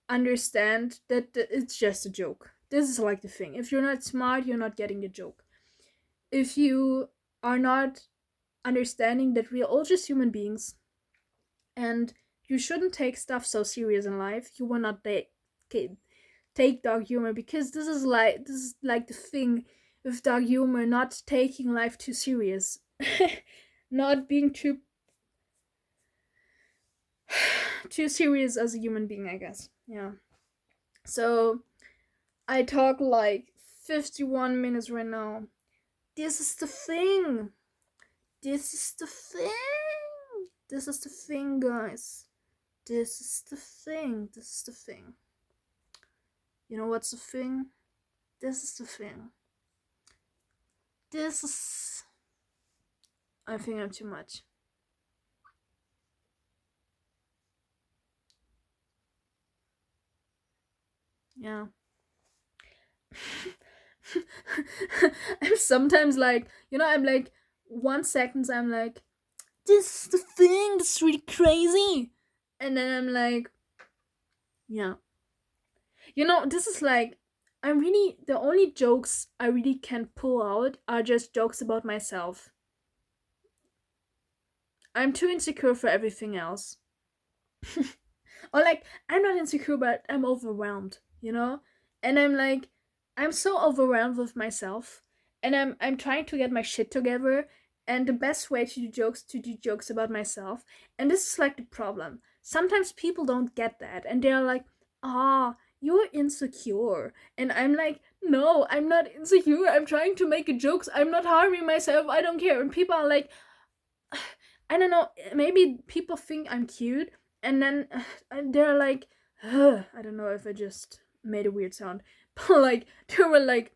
understand that it's just a joke. This is like the thing. If you're not smart, you're not getting the joke. If you are not understanding that we're all just human beings, and you shouldn't take stuff so serious in life, you will not take dark humor, because this is like the thing with dark humor, not taking life too serious. Not being too serious as a human being, I guess. Yeah. So I talk like 51 minutes right now. This is the thing. This is the thing. This is the thing, guys. This is the thing. This is the thing. You know what's the thing? This is the thing. This is. I think I'm too much. Yeah. I'm sometimes like, I'm like, 1 second I'm like, this is the thing, this is really crazy. And then I'm like, yeah. This is like, the only jokes I really can pull out are just jokes about myself. I'm too insecure for everything else. Or like, I'm not insecure, but I'm overwhelmed, And I'm like, I'm so overwhelmed with myself, and I'm trying to get my shit together, and the best way to do jokes about myself. And this is like the problem. Sometimes people don't get that, and they're like, "Ah, you're insecure." And I'm like, "No, I'm not insecure. I'm trying to make a jokes. I'm not harming myself. I don't care." And people are like, I don't know, maybe people think I'm cute, and then they're like, I don't know if I just made a weird sound, but like, they were like,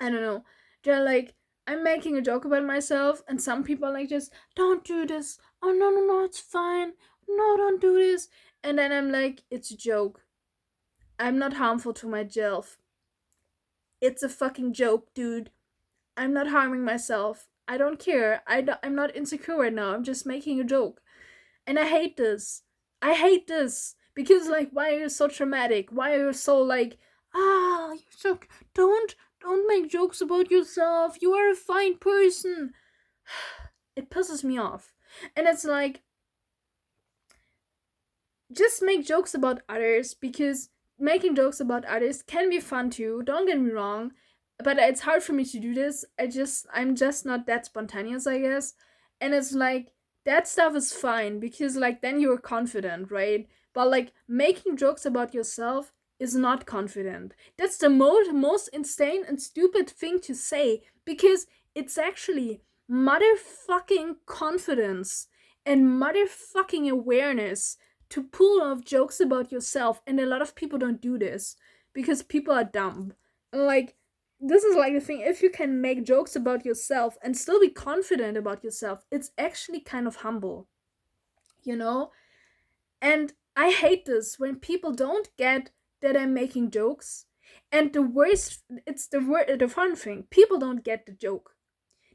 I don't know, they're like, I'm making a joke about myself, and some people are like, just don't do this. Oh, no, no, no, it's fine. No, don't do this. And then I'm like, it's a joke. I'm not harmful to myself. It's a fucking joke, dude. I'm not harming myself. I don't care. I'm not insecure right now. I'm just making a joke. And I hate this. I hate this. Because, like, why are you so traumatic? Why are you so, like, you're so. Don't make jokes about yourself. You are a fine person. It pisses me off. And it's like, just make jokes about others, because making jokes about others can be fun too. Don't get me wrong, but it's hard for me to do this. I'm just not that spontaneous, I guess. And it's like, that stuff is fine, because like, then you're confident, right? But like, making jokes about yourself is not confident. That's the most insane and stupid thing to say, because it's actually motherfucking confidence and motherfucking awareness to pull off jokes about yourself. And a lot of people don't do this because people are dumb. And like, this is like the thing, if you can make jokes about yourself and still be confident about yourself, it's actually kind of humble, you know and I hate this when people don't get that I'm making jokes. And the worst, the fun thing, people don't get the joke.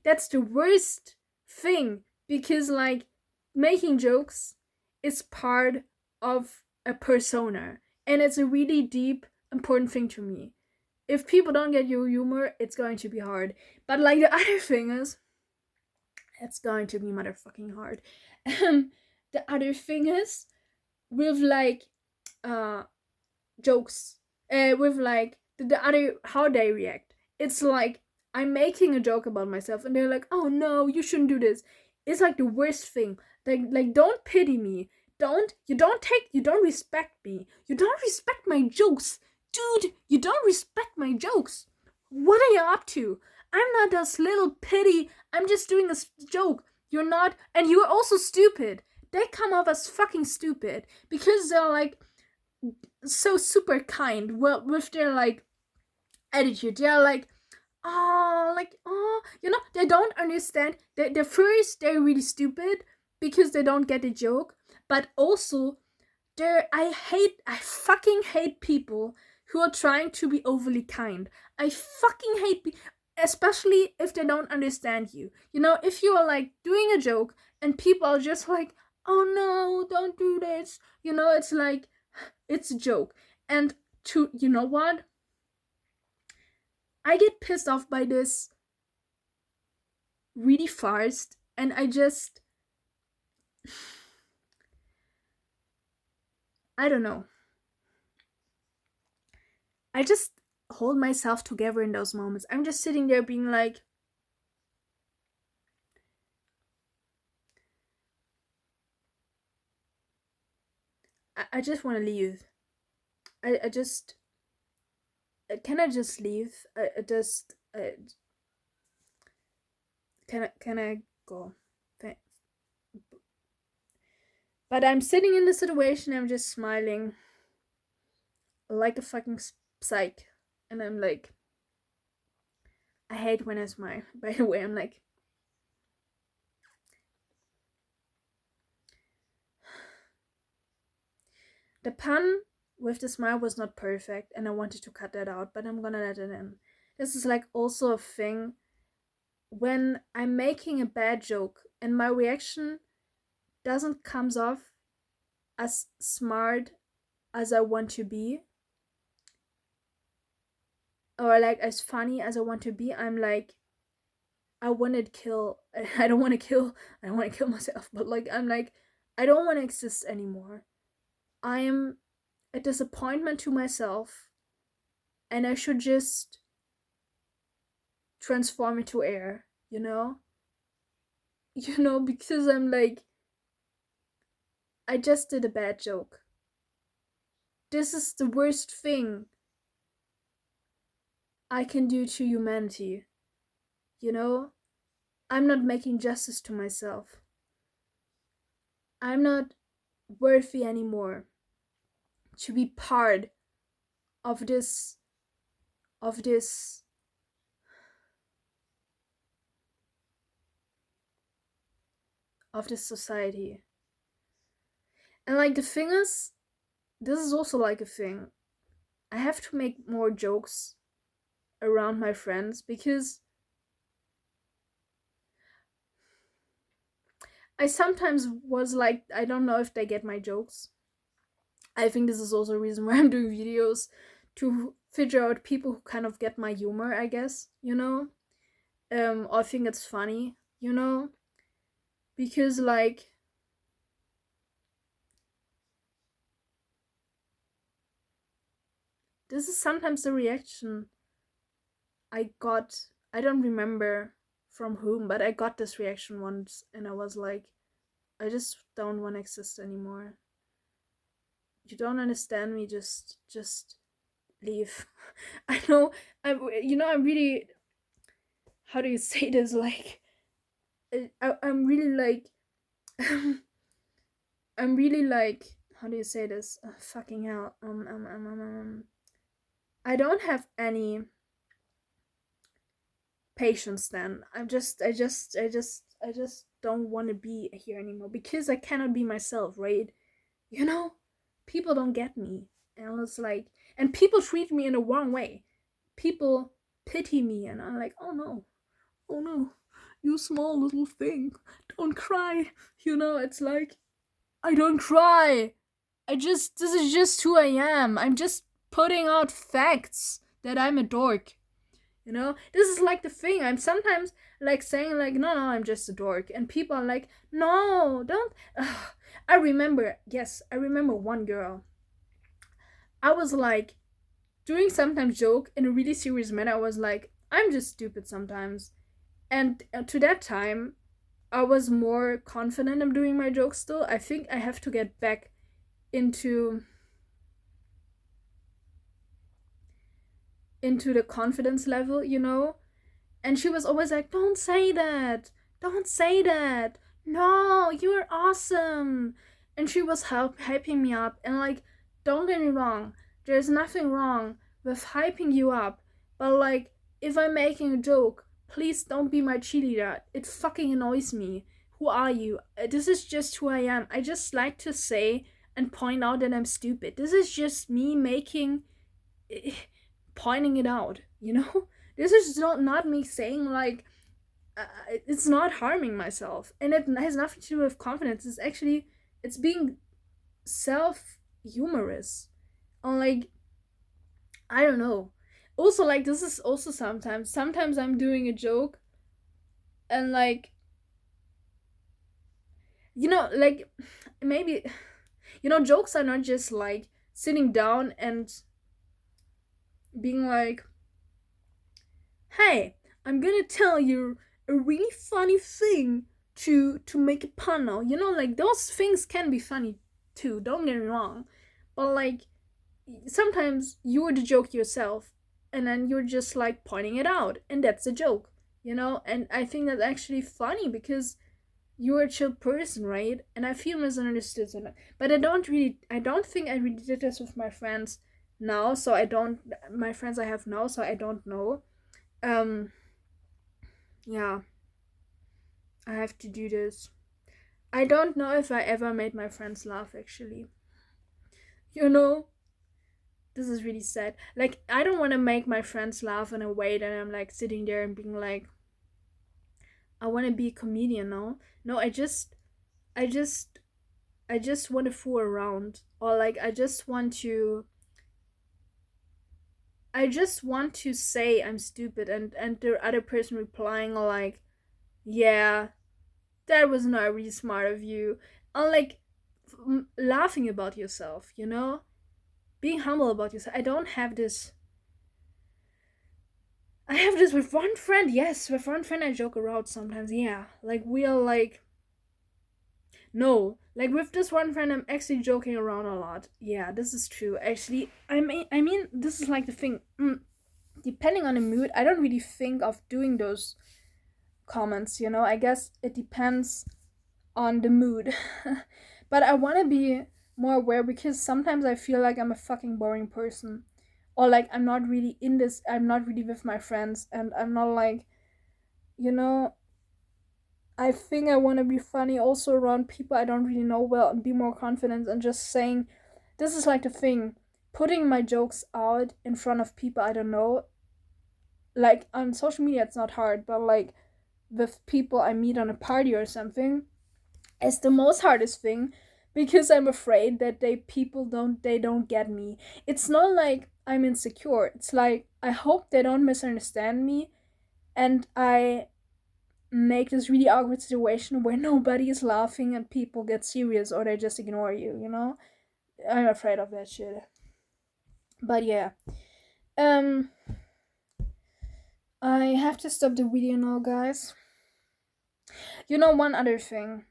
That's the worst thing, because like, making jokes is part of a persona, and it's a really deep, important thing to me. If people don't get your humor, it's going to be hard. But like, the other thing is, it's going to be motherfucking hard. the other thing is with like uh jokes, with like the other how they react. It's like I'm making a joke about myself, and they're like, "Oh no, you shouldn't do this." It's like the worst thing. Like don't pity me. You don't respect me. You don't respect my jokes, dude. You don't respect my jokes. What are you up to? I'm not this little pity. I'm just doing a joke. You're not, and you're also stupid. They come off as fucking stupid because they're like so super kind, well, with their like attitude. They're like they don't understand. The first they're really stupid because they don't get the joke, but also I fucking hate people who are trying to be overly kind. I fucking hate especially if they don't understand you. If you are like doing a joke and people are just like, "Oh no, don't do this." It's like it's a joke. And to you know what? I get pissed off by this really fast, and I don't know. I just hold myself together in those moments. I'm just sitting there being like, I just want to leave. I just can I just leave? I just can I go? Thanks. But I'm sitting in the situation. I'm just smiling like a fucking psych, and I'm like, I hate when I smile. By the way, I'm like, the pun with the smile was not perfect, and I wanted to cut that out, but I'm gonna let it in. This is like also a thing when I'm making a bad joke and my reaction doesn't comes off as smart as I want to be, or like as funny as I want to be. I'm like, I want to kill. I don't want to kill. I don't want to kill myself, but like I'm like, I don't want to exist anymore. I am a disappointment to myself, and I should just transform into air. Because I'm like, I just did a bad joke. This is the worst thing I can do to humanity. I'm not making justice to myself. I'm not worthy anymore to be part of this of this society. And like the thing is, this is also like a thing. I have to make more jokes around my friends because I sometimes was like, I don't know if they get my jokes. I think this is also a reason why I'm doing videos, to figure out people who kind of get my humor, I guess, or think it's funny, because like this is sometimes the reaction I got. I don't remember from whom, but I got this reaction once, and I was like, I just don't want to exist anymore. You don't understand me, just leave. I know, I'm really, how do you say this, like, I'm really like, I'm really like, how do you say this? Fucking hell. I don't have any patience then. I just don't want to be here anymore because I cannot be myself, right? People don't get me. And it's like, and people treat me in a wrong way. People pity me, and I'm like, oh no, you small little thing, don't cry. It's like, I don't cry. This is just who I am. I'm just putting out facts that I'm a dork. This is like the thing. I'm sometimes like saying like, no, I'm just a dork, and people are like, no, don't. Ugh. I remember one girl. I was like doing sometimes joke in a really serious manner. I was like, I'm just stupid sometimes. And to that time, I was more confident of doing my jokes still. I think I have to get back into the confidence level, And she was always like, "Don't say that. Don't say that. No, you're awesome." And she was hyping me up. And like, don't get me wrong, there's nothing wrong with hyping you up. But like, if I'm making a joke, please don't be my cheerleader. It fucking annoys me. Who are you? This is just who I am. I just like to say and point out that I'm stupid. This is just me making, pointing it out, This is not me saying like, it's not harming myself, and it has nothing to do with confidence. It's being self humorous, on like, I don't know. Also, like, this is also sometimes I'm doing a joke, and like, like, maybe, jokes are not just like sitting down and being like, "Hey, I'm gonna tell you a really funny thing to make a pun now." Like, those things can be funny too, don't get me wrong. But like, sometimes you're the joke yourself, and then you're just like pointing it out, and that's a joke, And I think that's actually funny because you're a chill person, right? And I feel misunderstood, but I don't think I really did this with my friends now, so I don't, my friends I have now, so I don't know. Um, yeah, I have to do this. I don't know if I ever made my friends laugh, actually. You know, this is really sad. Like, I don't want to make my friends laugh in a way that I'm like sitting there and being like, I want to be a comedian now. No, I just, I just want to fool around, or like, I just want to say I'm stupid, and the other person replying like, yeah, that was not really smart of you. And like, laughing about yourself, being humble about yourself. I have this with one friend. Yes, with one friend I joke around sometimes. Yeah, like, we are like, no, like, with this one friend I'm actually joking around a lot. Yeah, this is true. Actually, I mean, this is like the thing. Depending on the mood, I don't really think of doing those comments. I guess it depends on the mood. But I want to be more aware, because sometimes I feel like I'm a fucking boring person, or like I'm not really with my friends, and I'm not like, you know I think I want to be funny also around people I don't really know well, and be more confident, and just saying, this is like the thing, putting my jokes out in front of people I don't know. Like, on social media it's not hard, but like with people I meet on a party or something, it's the most hardest thing, because I'm afraid that they don't get me. It's not like I'm insecure. It's like, I hope they don't misunderstand me, and I make this really awkward situation where nobody is laughing and people get serious, or they just ignore you. I'm afraid of that shit. But yeah. Um I have to stop the video now, guys. One other thing.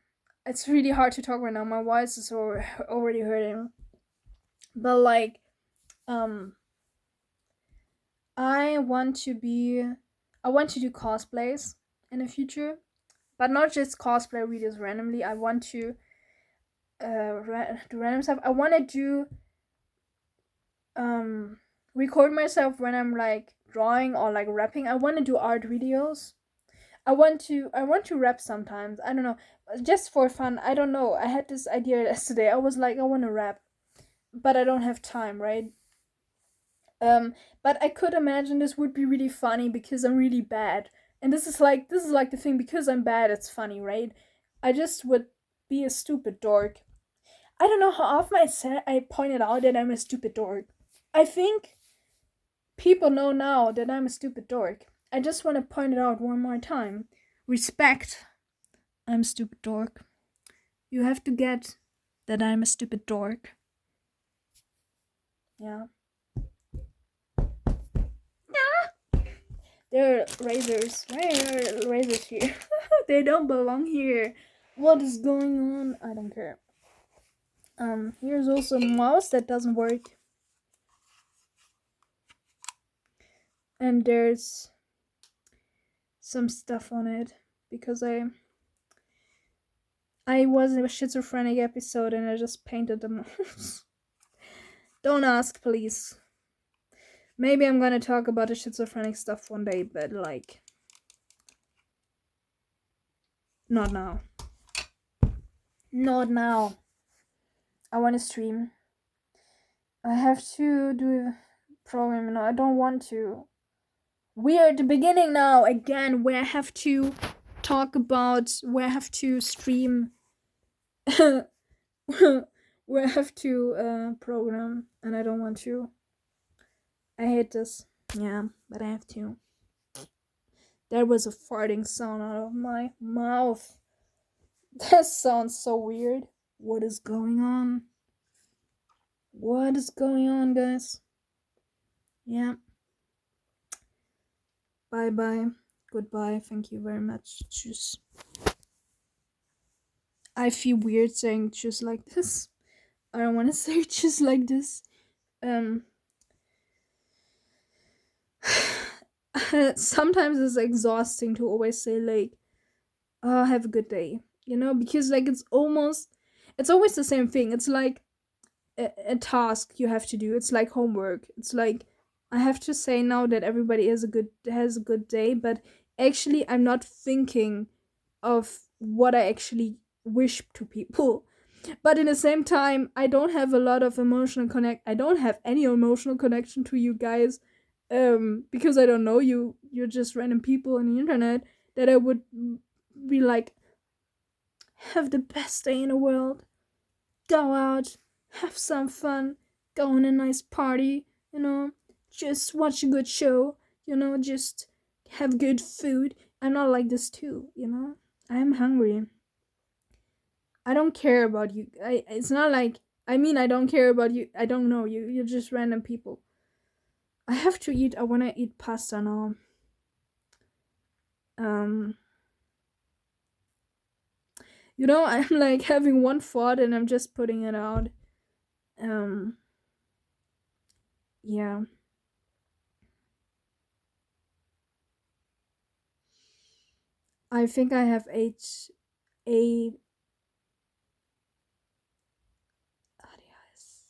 It's really hard to talk right now. My voice is already hurting. But like, um I want to be I want to do cosplays in the future, but not just cosplay videos randomly. I want to do random stuff. I want to do record myself when I'm like drawing or like rapping. I want to do art videos. I want to rap sometimes. I don't know, just for fun. I don't know. I had this idea yesterday. I was like, I want to rap, but I don't have time, right? Um, but I could imagine this would be really funny because I'm really bad. And this is like the thing, because I'm bad, it's funny, right? I just would be a stupid dork. I don't know how often I pointed out that I'm a stupid dork. I think people know now that I'm a stupid dork. I just want to point it out one more time. Respect. I'm a stupid dork. You have to get that I'm a stupid dork. Yeah. There are razors. Why are razors here? They don't belong here. What is going on? I don't care. Here's also a mouse that doesn't work. And there's some stuff on it because I was in a schizophrenic episode and I just painted the mouse. Don't ask, please. Maybe I'm gonna talk about the schizophrenic stuff one day, but like, not now. Not now. I want to stream. I have to do programming now. I don't want to. We're at the beginning now again, where I have to talk about, where I have to stream, where I have to program, and I don't want to. I hate this. Yeah, but I have to. There was a farting sound out of my mouth. That sounds so weird. What is going on? What is going on, guys? Yeah. Bye bye. Goodbye. Thank you very much. Tschüss. I feel weird saying just like this. I don't want to say just like this. Sometimes it's exhausting to always say like, oh, have a good day. You know, because like it's always the same thing. It's like a task you have to do. It's like homework. It's like I have to say now that everybody has a good day, but actually I'm not thinking of what I actually wish to people. But in the same time, I don't have a lot of emotional connect. I don't have any emotional connection to you guys, because I don't know you. You're just random people on the internet that I would be like, have the best day in the world. Go out, have some fun, go on a nice party, you know, just watch a good show, you know, just have good food. I'm not like this too, you know. I'm hungry. I don't care about you. It's not like, I mean, I don't care about you. I don't know you. You're just random people. I have to eat. I want to eat pasta now. You know, I'm like having one thought and I'm just putting it out. Yeah. I think I have a Adios.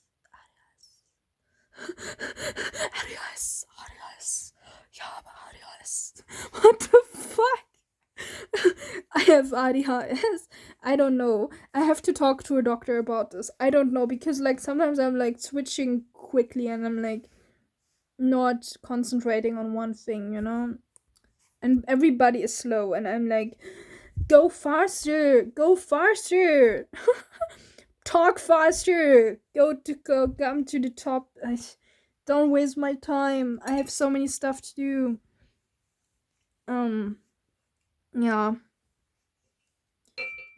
Adios. Yeah, adios. What the fuck? I have ADHS. I don't know. I have to talk to a doctor about this. I don't know because like sometimes I'm like switching quickly and I'm like not concentrating on one thing, you know? And everybody is slow and I'm like, go faster, go faster. Talk faster. Go come to the top. Don't waste my time. I have so many stuff to do. Yeah.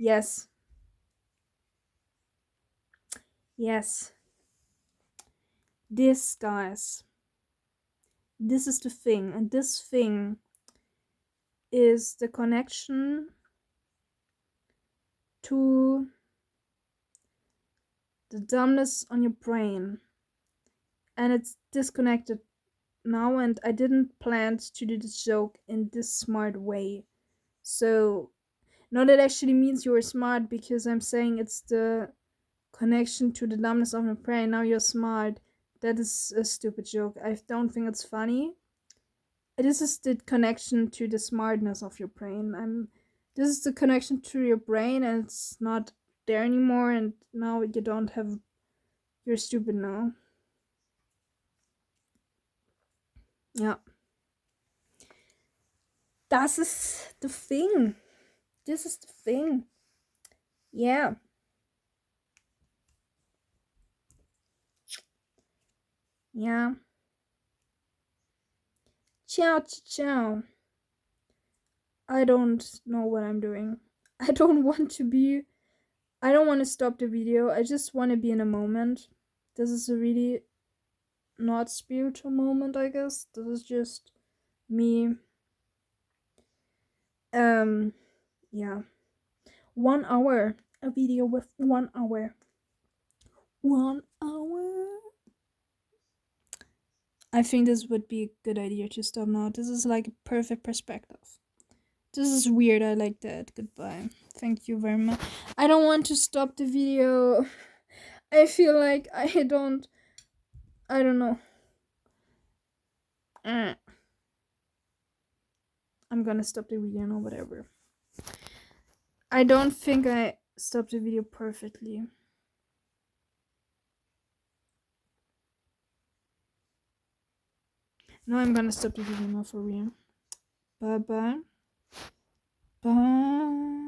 Yes. Yes. This, guys. This is the thing. And this thing is the connection to the dumbness on your brain. And it's disconnected now, and I didn't plan to do this joke in this smart way. So, no, that actually means you're smart because I'm saying it's the connection to the dumbness of your brain. Now you're smart. That is a stupid joke. I don't think it's funny. This is the connection to the smartness of your brain. This is the connection to your brain, and it's not there anymore. And now you don't have. You're stupid now. Yeah. Das ist the thing. This is the thing. Yeah. Yeah. Ciao, ciao. I don't know what I'm doing. I don't want to be. I don't want to stop the video. I just want to be in a moment. This is a really not spiritual moment, I guess. This is just me. Yeah. 1 hour. A video with 1 hour. 1 hour. I think this would be a good idea to stop now. This is like a perfect perspective. This is weird. I like that. Goodbye. Thank you very much. I don't want to stop the video. I feel like I don't know. I'm gonna stop the video now, whatever. I don't think I stopped the video perfectly. No, I'm gonna stop the video now for real. Bye bye. Bye.